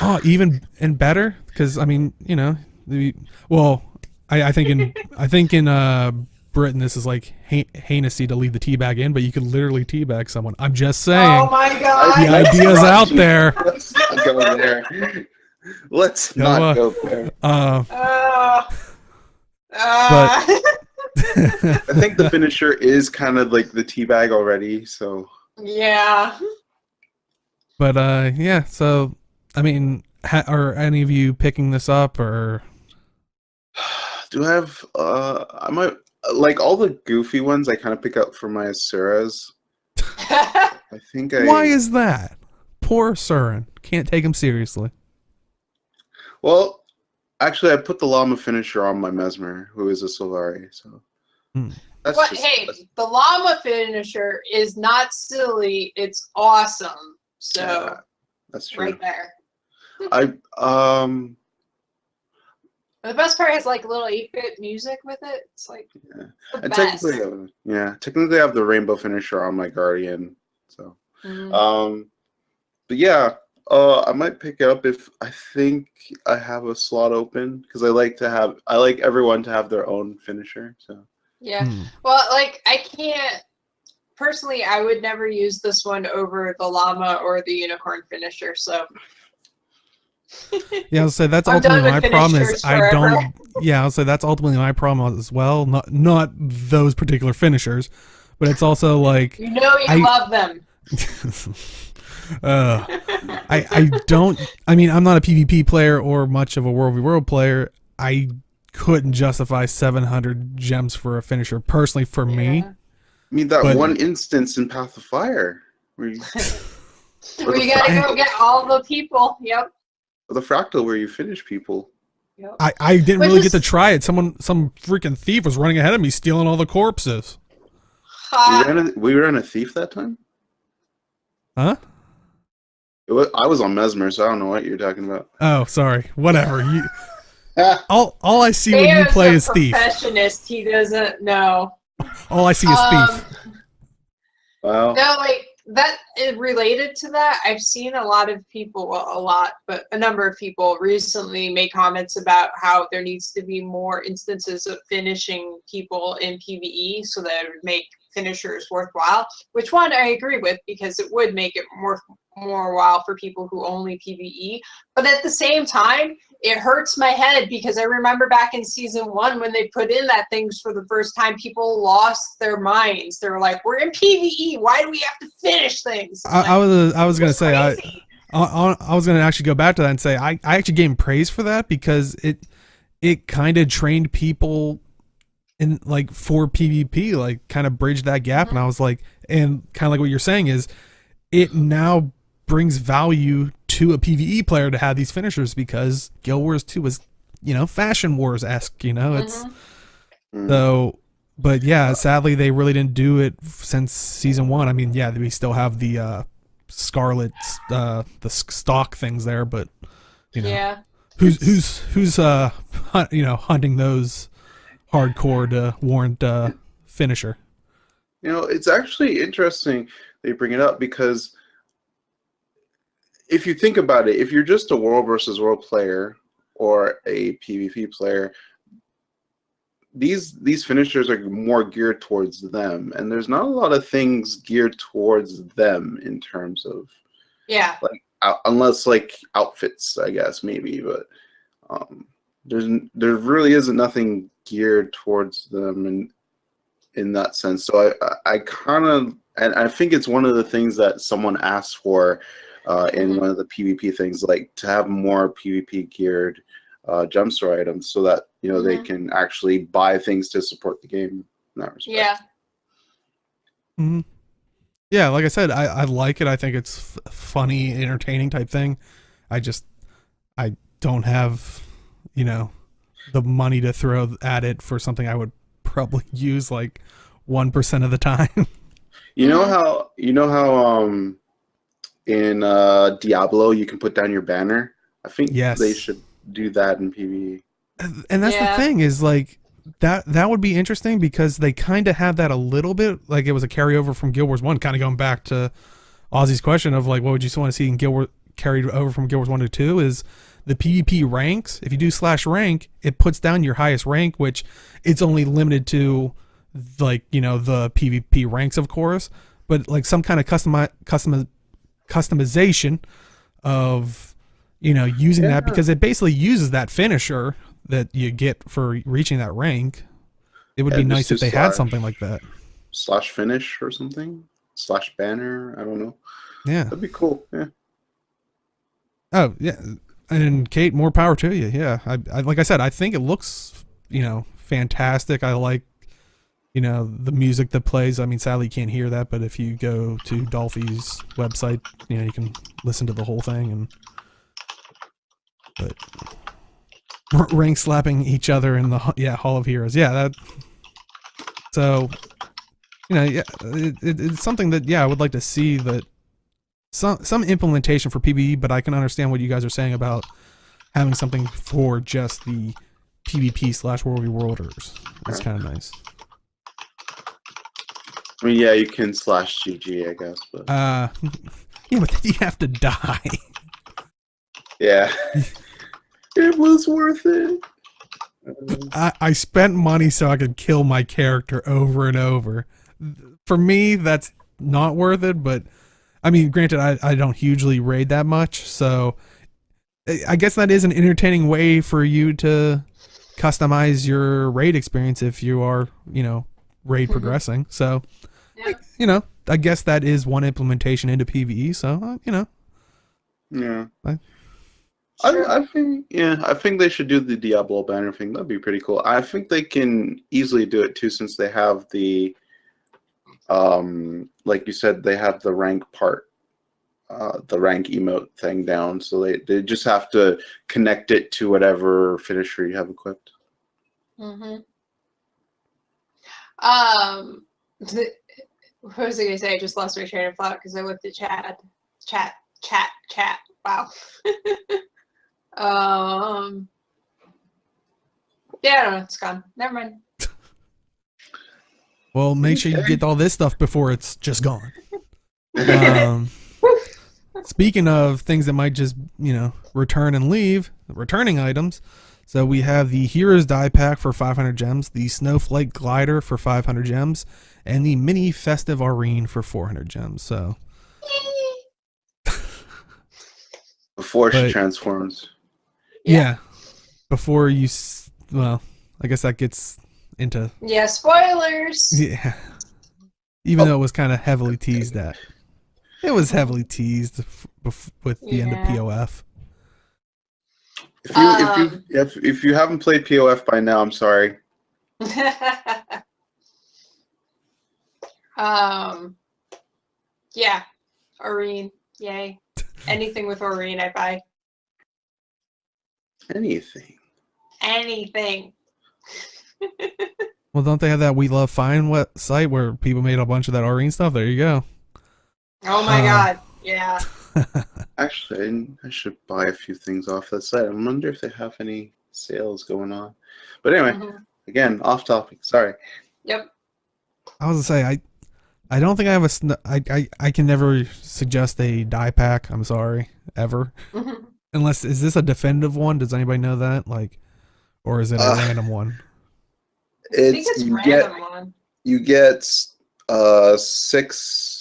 [SPEAKER 1] Oh, even and better, because I mean, I think in Britain this is like heinousy to leave the tea bag in, but you could literally teabag someone. I'm just saying.
[SPEAKER 3] Oh my god!
[SPEAKER 1] The idea's out there.
[SPEAKER 2] Let's not go there. Let's not go there. But I think the finisher is kind of like the teabag already, so.
[SPEAKER 3] Yeah.
[SPEAKER 1] But yeah. So I mean, are any of you picking this up or?
[SPEAKER 2] Do I have? I might like all the goofy ones. I kind of pick up for my Asuras. I think
[SPEAKER 1] Why is that? Poor Surin. Can't take him seriously.
[SPEAKER 2] Well, actually, I put the llama finisher on my Mesmer, who is a Solari. So.
[SPEAKER 3] That's hey, the llama finisher is not silly. It's awesome. So
[SPEAKER 2] yeah, that's true.
[SPEAKER 3] Right there. The best part is like little 8-bit music with it. It's like
[SPEAKER 2] Yeah.
[SPEAKER 3] the
[SPEAKER 2] And
[SPEAKER 3] best.
[SPEAKER 2] technically I have the rainbow finisher on my Guardian. So,
[SPEAKER 3] Mhm.
[SPEAKER 2] but yeah, I might pick it up if I think I have a slot open because I like everyone to have their own finisher. So
[SPEAKER 3] Yeah.
[SPEAKER 1] Hmm.
[SPEAKER 3] Well, like I can't personally. I would never use this one over the llama or the unicorn finisher. So
[SPEAKER 1] Yeah, I'll say that's
[SPEAKER 3] I'm
[SPEAKER 1] ultimately
[SPEAKER 3] done with
[SPEAKER 1] my problem is
[SPEAKER 3] finishers
[SPEAKER 1] I
[SPEAKER 3] forever.
[SPEAKER 1] don't. Yeah, I'll say that's ultimately my problem as well. Not those particular finishers, but it's also like
[SPEAKER 3] You know you
[SPEAKER 1] I.
[SPEAKER 3] love them.
[SPEAKER 1] uh, I don't. I mean, I'm not a PvP player or much of a World v World player. I couldn't justify 700 gems for a finisher personally for me.
[SPEAKER 3] Yeah.
[SPEAKER 2] I mean that
[SPEAKER 1] But
[SPEAKER 2] one instance in Path of Fire where you, or
[SPEAKER 3] Where
[SPEAKER 2] the
[SPEAKER 3] you gotta
[SPEAKER 2] fractal,
[SPEAKER 3] go get all the people. Yep.
[SPEAKER 2] or the fractal where you finish people.
[SPEAKER 3] Yep.
[SPEAKER 1] I didn't
[SPEAKER 3] Which
[SPEAKER 1] really get to
[SPEAKER 3] is
[SPEAKER 1] try it. Some freaking thief was running ahead of me, stealing all the corpses.
[SPEAKER 2] We ran a thief that time.
[SPEAKER 1] Huh?
[SPEAKER 2] I was on Mesmer, so I don't know what you're talking about.
[SPEAKER 1] Oh, sorry. Whatever. All I see when you
[SPEAKER 3] Theo's
[SPEAKER 1] play
[SPEAKER 3] a
[SPEAKER 1] is thief.
[SPEAKER 3] perfectionist. He doesn't know.
[SPEAKER 1] All I see is thief.
[SPEAKER 2] Wow.
[SPEAKER 3] No, like that is related to that. I've seen a lot of people, well, a lot, but a number of people recently make comments about how there needs to be more instances of finishing people in PvE so that it would make finishers worthwhile. Which one I agree with because it would make it more worthwhile for people who only PvE. But at the same time, it hurts my head because I remember back in season 1 when they put in that things for the first time, people lost their minds. They were like, "We're in PvE. Why do we have to finish things?"
[SPEAKER 1] I was gonna say
[SPEAKER 3] crazy.
[SPEAKER 1] I was gonna actually go back to that and say I actually gave him praise for that because it kind of trained people in like for PvP, like kind of bridged that gap, and I was like, and kind of like what you're saying is, it now brings value to a PvE player to have these finishers because Guild Wars 2 is, Fashion Wars esque, it's so. But yeah, sadly they really didn't do it since season 1. I mean, yeah, we still have the Scarlet, the stock things there, but
[SPEAKER 3] Yeah.
[SPEAKER 1] who's hunting those hardcore to warrant finisher.
[SPEAKER 2] It's actually interesting that you bring it up because if you think about it, if you're just a World versus World player or a PvP player, these finishers are more geared towards them, and there's not a lot of things geared towards them in terms of like unless like outfits, I guess maybe, but there really isn't nothing geared towards them in that sense. So I kind of, and I think it's one of the things that someone asked for in one of the PvP things, like to have more PvP geared jump store items so that they can actually buy things to support the game in that respect.
[SPEAKER 3] Yeah.
[SPEAKER 1] Mm-hmm. Yeah, like I said, I like it. I think it's funny, entertaining type thing. I don't have the money to throw at it for something I would probably use like 1% of the time.
[SPEAKER 2] You know how in Diablo you can put down your banner? I think they should do that in PvE.
[SPEAKER 1] And that's the thing is like that would be interesting because they kind of have that a little bit, like it was a carryover from Guild Wars 1, kind of going back to Ozzy's question of like what would you want to see in Guild Wars carried over from Guild Wars 1 to 2 is the PvP ranks. If you do /rank, it puts down your highest rank, which it's only limited to like the PvP ranks, of course, but like some kind of customization of using that, because it basically uses that finisher that you get for reaching that rank. It would be nice if they had something like that.
[SPEAKER 2] /finish or something. /banner. I don't know.
[SPEAKER 1] Yeah.
[SPEAKER 2] That'd be cool. Yeah.
[SPEAKER 1] Oh, yeah. And Kate, more power to you. Yeah. I like I said, I think it looks, fantastic. I like, the music that plays. I mean, sadly you can't hear that, but if you go to Dolphy's website, you can listen to the whole thing. But rank slapping each other in the Hall of Heroes. Yeah, that. So, it's something that I would like to see, that some implementation for PvE. But I can understand what you guys are saying about having something for just the PvP/World v. Worlders. It's kind of nice.
[SPEAKER 2] I mean, yeah, you can /GG, I guess, but
[SPEAKER 1] Yeah, but then you have to die.
[SPEAKER 2] yeah, it was worth it.
[SPEAKER 1] I spent money so I could kill my character over and over. For me, that's not worth it, but I mean, granted, I don't hugely raid that much, so I guess that is an entertaining way for you to customize your raid experience if you are, raid progressing. So,
[SPEAKER 3] Yeah.
[SPEAKER 1] I guess that is one implementation into PvE, so,
[SPEAKER 2] Yeah.
[SPEAKER 3] Sure.
[SPEAKER 2] I think they should do the Diablo banner thing. That'd be pretty cool. I think they can easily do it too, since they have the, like you said, they have the rank part, the rank emote thing down. So they just have to connect it to whatever finisher you have equipped.
[SPEAKER 3] Mm-hmm. What was I gonna say? I just lost my train of thought because I looked at chat. Wow. Yeah, I don't know. It's gone. Never mind.
[SPEAKER 1] well, make sure you get all this stuff before it's just gone. Speaking of things that might just, return and leave, returning items. So we have the Heroes Die Pack for 500 gems, the Snowflake Glider for 500 gems, and the Mini Festive Arene for 400 gems. So
[SPEAKER 2] Before she transforms.
[SPEAKER 1] Yeah. Before you, well, I guess that gets into.
[SPEAKER 3] Yeah, spoilers.
[SPEAKER 1] Yeah. Even though it was kind of heavily teased at. It was heavily teased with the end of POF.
[SPEAKER 2] If you haven't played POF by now, I'm sorry.
[SPEAKER 3] Yeah, Arene, yay. Anything with Arene, I buy.
[SPEAKER 2] Anything.
[SPEAKER 1] Well, don't they have that We Love Fine site where people made a bunch of that Arene stuff? There you go.
[SPEAKER 3] Oh my god, yeah.
[SPEAKER 2] Actually, I should buy a few things off that site. I wonder if they have any sales going on. But anyway, again, off topic. Sorry.
[SPEAKER 3] Yep.
[SPEAKER 1] I was gonna say I don't think I have I can never suggest a die pack. I'm sorry, ever. Unless, is this a definitive one? Does anybody know that? Or is it a random one?
[SPEAKER 3] I think it's random one.
[SPEAKER 2] You get 6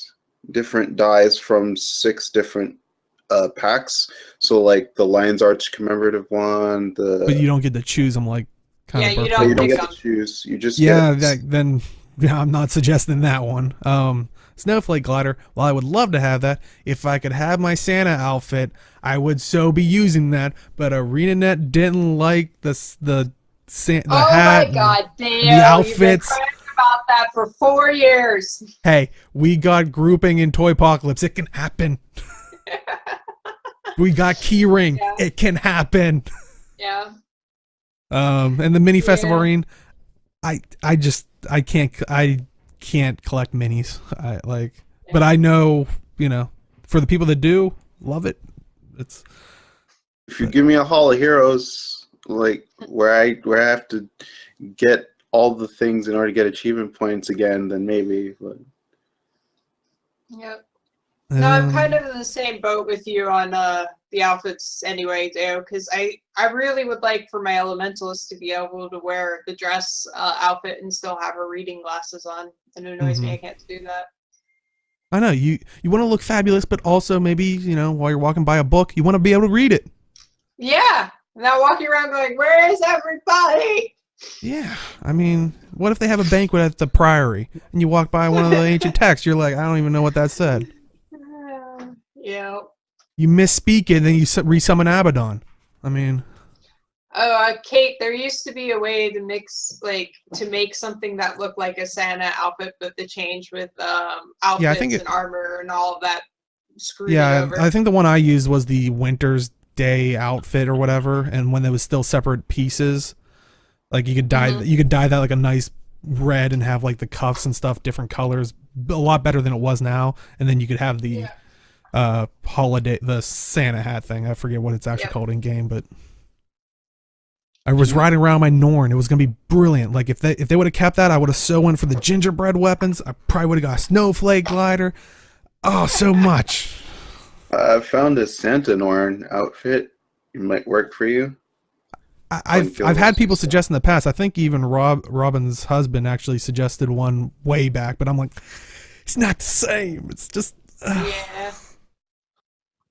[SPEAKER 2] different dies from 6 different packs. So like the Lion's Arch commemorative one,
[SPEAKER 1] but you don't get to choose them
[SPEAKER 3] you don't
[SPEAKER 2] get to choose. You just
[SPEAKER 1] then I'm not suggesting that one. Snowflake Glider, while I would love to have that, if I could have my Santa outfit, I would so be using that, but ArenaNet didn't like the hat,
[SPEAKER 3] my god, damn,
[SPEAKER 1] the outfits.
[SPEAKER 3] You've been crying about that for 4 years.
[SPEAKER 1] Hey, we got grouping in Toypocalypse. It can happen. We got keyring. Yeah. It can happen.
[SPEAKER 3] Yeah.
[SPEAKER 1] And the Mini Festival Arena, I can't collect minis. But I know, for the people that do, love it.
[SPEAKER 2] If you give me a Hall of Heroes, like where I have to get all the things in order to get achievement points again, then maybe. But.
[SPEAKER 3] Yep. No, I'm kind of in the same boat with you on the outfits anyway, too, because I really would like for my elementalist to be able to wear the dress outfit and still have her reading glasses on. It annoys me I can't do that.
[SPEAKER 1] I know, you want to look fabulous, but also maybe, while you're walking by a book, you want to be able to read it.
[SPEAKER 3] Yeah, not walking around going, where is everybody?
[SPEAKER 1] Yeah, I mean, what if they have a banquet at the Priory, and you walk by one of the ancient texts, you're like, I don't even know what that said.
[SPEAKER 3] Yeah.
[SPEAKER 1] You misspeak it, and then you resummon Abaddon. I mean...
[SPEAKER 3] Kate, there used to be a way to make something that looked like a Santa outfit, but the change with outfits and armor and all of that screwed it over.
[SPEAKER 1] I think the one I used was the Wintersday outfit or whatever, and when there was still separate pieces, like you could dye that like a nice red and have like the cuffs and stuff different colors, a lot better than it was now, and then you could have the holiday, the Santa hat thing. I forget what it's actually called in game, but I was riding around my Norn. It was gonna be brilliant. Like if they would have kept that, I would have so went for the gingerbread weapons. I probably would have got a snowflake glider. Oh, so much.
[SPEAKER 2] I found a Santa Norn outfit. It might work for you.
[SPEAKER 1] I've had people suggest in the past. I think even Robin's husband actually suggested one way back, but I'm like, it's not the same. It's just
[SPEAKER 3] Yeah.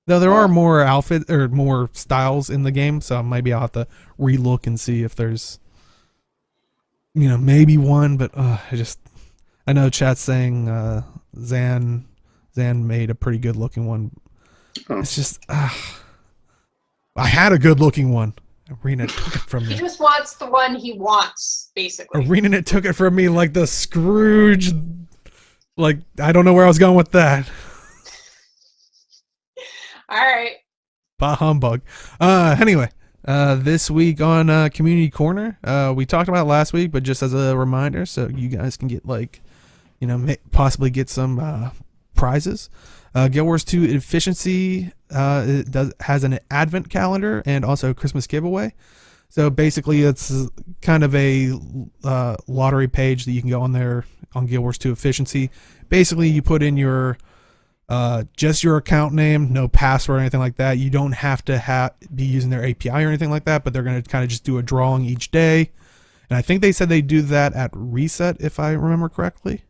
[SPEAKER 1] though there are more outfit or more styles in the game, so maybe I'll have to relook and see if there's maybe one. But I know chat's saying Zan made a pretty good looking one.
[SPEAKER 2] Oh.
[SPEAKER 1] It's just I had a good looking one. Arena took it from me.
[SPEAKER 3] He just wants the one he wants, basically.
[SPEAKER 1] Arena took it from me like the Scrooge. Like, I don't know where I was going with that.
[SPEAKER 3] All right.
[SPEAKER 1] Bah humbug. Anyway, this week on Community Corner, we talked about it last week, but just as a reminder, so you guys can get possibly get some prizes. Guild Wars 2 Efficiency has an advent calendar and also a Christmas giveaway. So basically, it's kind of a lottery page that you can go on there on Guild Wars 2 Efficiency. Basically, you put in your just your account name, no password or anything like that. You don't have to be using their API or anything like that, but they're going to kind of just do a drawing each day. And I think they said they do that at reset, if I remember correctly.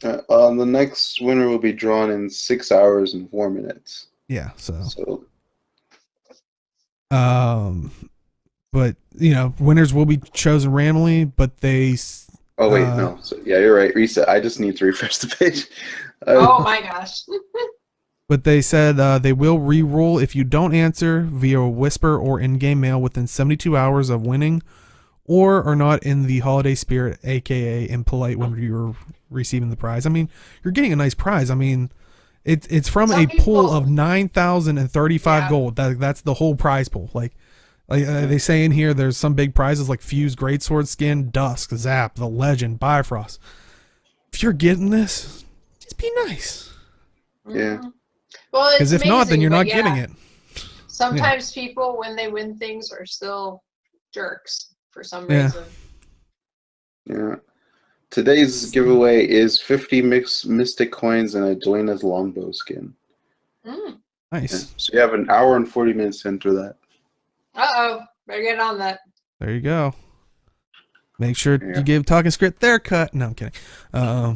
[SPEAKER 2] The next winner will be drawn in 6 hours and 4 minutes.
[SPEAKER 1] Yeah, so but winners will be chosen randomly, but they
[SPEAKER 2] oh wait, no. So, yeah, you're right. Reset. I just need to refresh the page.
[SPEAKER 3] Oh my gosh.
[SPEAKER 1] But they said they will re-roll if you don't answer via whisper or in-game mail within 72 hours of winning, or are not in the holiday spirit, aka impolite when you're receiving the prize. I mean, you're getting a nice prize. I mean, it's from a pool of 9,035 gold. That's the whole prize pool. Like they say in here, there's some big prizes like Fuse Greatsword Skin, Dusk, Zap, The Legend, Bifrost. If you're getting this, just be nice.
[SPEAKER 2] Yeah.
[SPEAKER 3] Well,
[SPEAKER 1] because if not, then you're not getting it.
[SPEAKER 3] Sometimes people, when they win things, are still jerks for some reason.
[SPEAKER 2] Yeah. Today's giveaway is 50 Mystic Coins and a Duena's Longbow skin.
[SPEAKER 1] Nice.
[SPEAKER 2] Yeah. So you have an hour and 40 minutes to enter that.
[SPEAKER 3] Uh-oh. Better get on that.
[SPEAKER 1] There you go. Make sure you give Talking Skritt their cut. No, I'm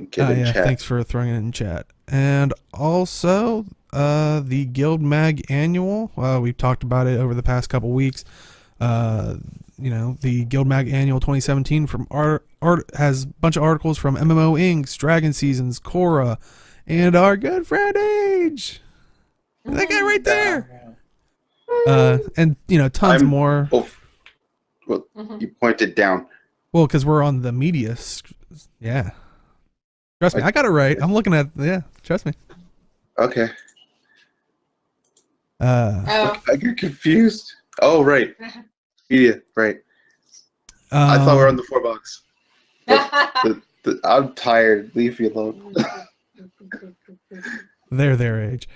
[SPEAKER 1] kidding. Thanks for throwing it in chat. And also, the Guild Mag Annual. We've talked about it over the past couple weeks. The Guild Mag Annual 2017 from art has a bunch of articles from MMO Inc., Dragon Seasons, Korra, and our good friend Age. That guy right there. And tons more.
[SPEAKER 2] Oh, well, you pointed down.
[SPEAKER 1] Well, because we're on the media. Yeah. Trust me, I got it right. I'm looking at trust me.
[SPEAKER 2] Okay.
[SPEAKER 3] Oh.
[SPEAKER 2] I get confused. Oh, right. Media, right. I thought we were on the 4 box. I'm tired. Leave me alone.
[SPEAKER 1] Their age.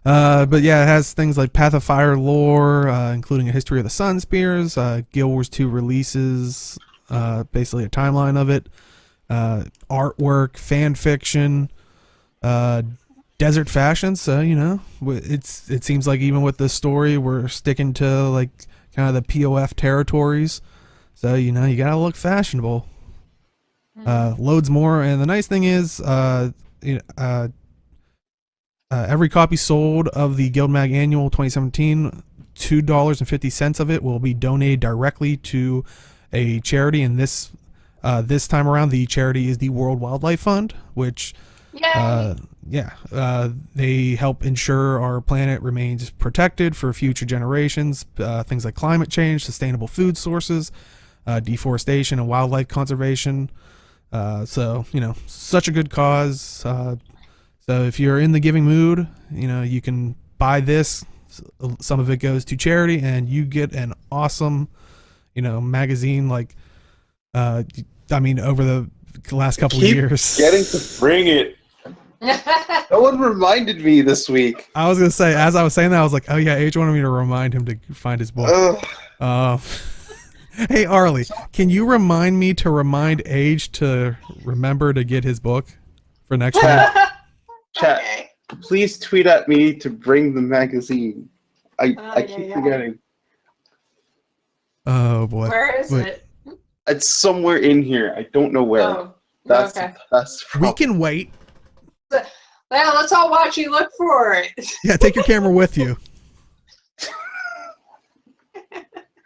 [SPEAKER 1] But yeah, it has things like Path of Fire lore, including a history of the Sun Spears, Guild Wars 2 releases, basically a timeline of it, artwork, fan fiction, desert fashion. So it seems like even with this story, we're sticking to like kind of the POF territories. So you gotta look fashionable. Loads more, and the nice thing is, every copy sold of the Guild Mag Annual 2017, $2.50 of it will be donated directly to a charity. And this time around, the charity is the World Wildlife Fund, which they help ensure our planet remains protected for future generations. Things like climate change, sustainable food sources, deforestation, and wildlife conservation. So such a good cause. So if you're in the giving mood, you can buy this. Some of it goes to charity, and you get an awesome, magazine. Like, over the last couple of years,
[SPEAKER 2] getting to bring it. No one reminded me this week.
[SPEAKER 1] I was gonna say, as I was saying that, I was like, oh yeah, Age wanted me to remind him to find his book.
[SPEAKER 2] Ugh.
[SPEAKER 1] Hey Arlie, can you remind me to remind Age to remember to get his book for next week?
[SPEAKER 2] Chat,
[SPEAKER 3] Okay.
[SPEAKER 2] please tweet at me to bring the magazine. I keep
[SPEAKER 3] yeah.
[SPEAKER 2] forgetting.
[SPEAKER 1] Oh boy.
[SPEAKER 3] Where is
[SPEAKER 1] Wait.
[SPEAKER 3] it?
[SPEAKER 2] It's somewhere in here. I don't know where.
[SPEAKER 3] Oh,
[SPEAKER 2] That's
[SPEAKER 3] okay.
[SPEAKER 2] the
[SPEAKER 1] We
[SPEAKER 2] problem.
[SPEAKER 1] can wait.
[SPEAKER 3] Yeah, let's all watch you look for it.
[SPEAKER 1] Yeah, take your camera with you.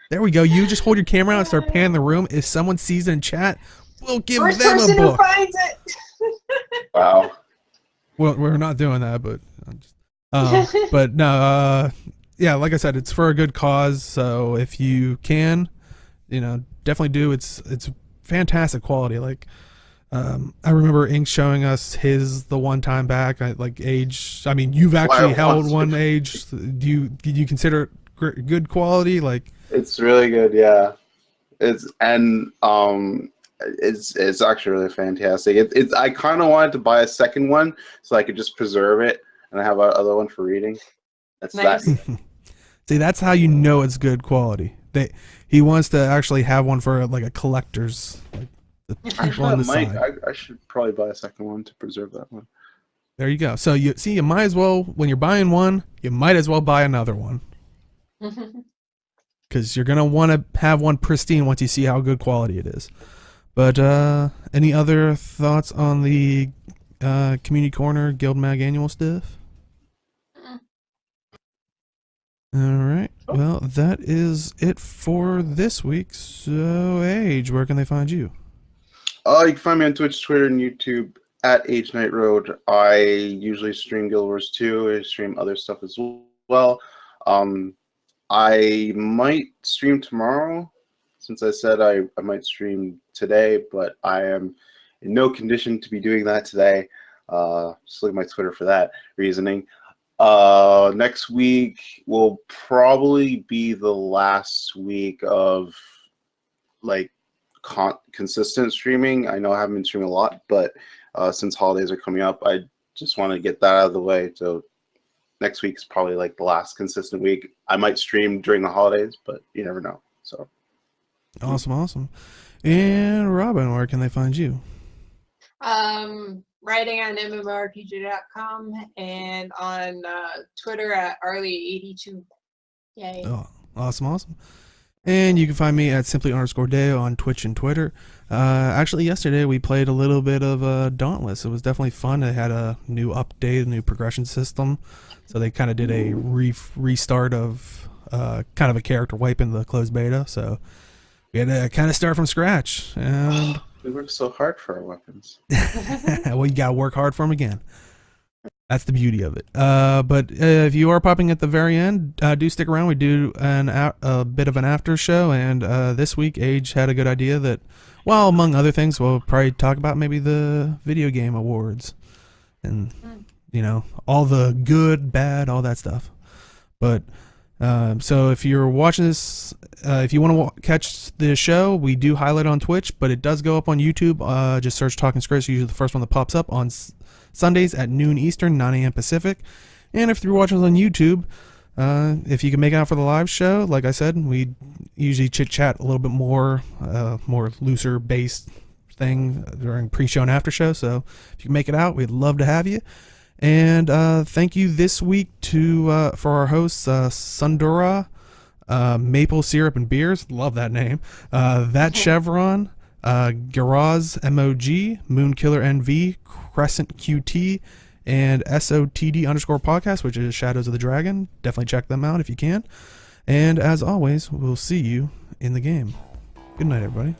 [SPEAKER 1] There we go. You just hold your camera out and start panning the room. If someone sees it in chat, we'll give
[SPEAKER 3] First
[SPEAKER 1] them a
[SPEAKER 3] person who
[SPEAKER 1] book.
[SPEAKER 3] finds it.
[SPEAKER 2] Wow.
[SPEAKER 1] Well, we're not doing that, but but no, yeah, like I said, it's for a good cause. So if you can, definitely do. It's fantastic quality. Like, I remember Ink showing us the one time back. Age. I mean, you've actually held one, Age. Do you consider it good quality? Like,
[SPEAKER 2] It's really good, yeah. It's actually really fantastic. I kind of wanted to buy a second one so I could just preserve it, and I have another one for reading. That's
[SPEAKER 3] Nice.
[SPEAKER 2] that.
[SPEAKER 1] see, that's how you know it's good quality. He wants to actually have one for like a collector's. Like, the people on the side.
[SPEAKER 2] I should probably buy a second one to preserve that one.
[SPEAKER 1] There you go. So you might as well, when you're buying one, you might as well buy another one. Because you're going to want to have one pristine once you see how good quality it is. But any other thoughts on the Community Corner Guild Mag Annual stuff? All right. Well, that is it for this week. So, Age, where can they find you?
[SPEAKER 2] You can find me on Twitch, Twitter, and YouTube at Age Night Road. I usually stream Guild Wars 2. I stream other stuff as well. I might stream tomorrow, since I said I might stream today, but I am in no condition to be doing that today. Just look at my Twitter for that reasoning. Next week will probably be the last week of like consistent streaming. I know I haven't been streaming a lot, but since holidays are coming up, I just want to get that out of the way. So next week's probably like the last consistent week. I might stream during the holidays, but you never know. So
[SPEAKER 1] Awesome. And Robin, where can they find you?
[SPEAKER 3] Writing on MMORPG.com and on Twitter at Arlie82. Yay.
[SPEAKER 1] Oh, awesome. And you can find me at simply_Deo on Twitch and Twitter. Actually, yesterday we played a little bit of Dauntless. It was definitely fun. They had a new update, a new progression system. So they kind of did a restart of kind of a character wipe in the closed beta. So we had to kind of start from scratch. And
[SPEAKER 2] we worked so hard for our weapons.
[SPEAKER 1] well, you got to work hard for them again. That's the beauty of it. But if you are popping at the very end, do stick around. We do a bit of an after show, and this week Age had a good idea that, well, among other things, we'll probably talk about maybe the video game awards, and all the good, bad, all that stuff. But so if you're watching this, if you want to catch the show, we do highlight on Twitch, but it does go up on YouTube. Just search Talking Skritt. It's usually the first one that pops up on Sundays at noon Eastern, 9 a.m. Pacific. And if you're watching us on YouTube, if you can make it out for the live show, like I said, we usually chit-chat a little bit more looser based thing during pre-show and after show. So if you can make it out, we'd love to have you. And thank you this week for our hosts, Sundura, Maple Syrup and Beers, love that name, That Chevron, Garaz MOG, Moonkiller NV, Crescent QT, and SOTD_podcast, which is Shadows of the Dragon. Definitely check them out if you can. And as always, we'll see you in the game. Good night, everybody.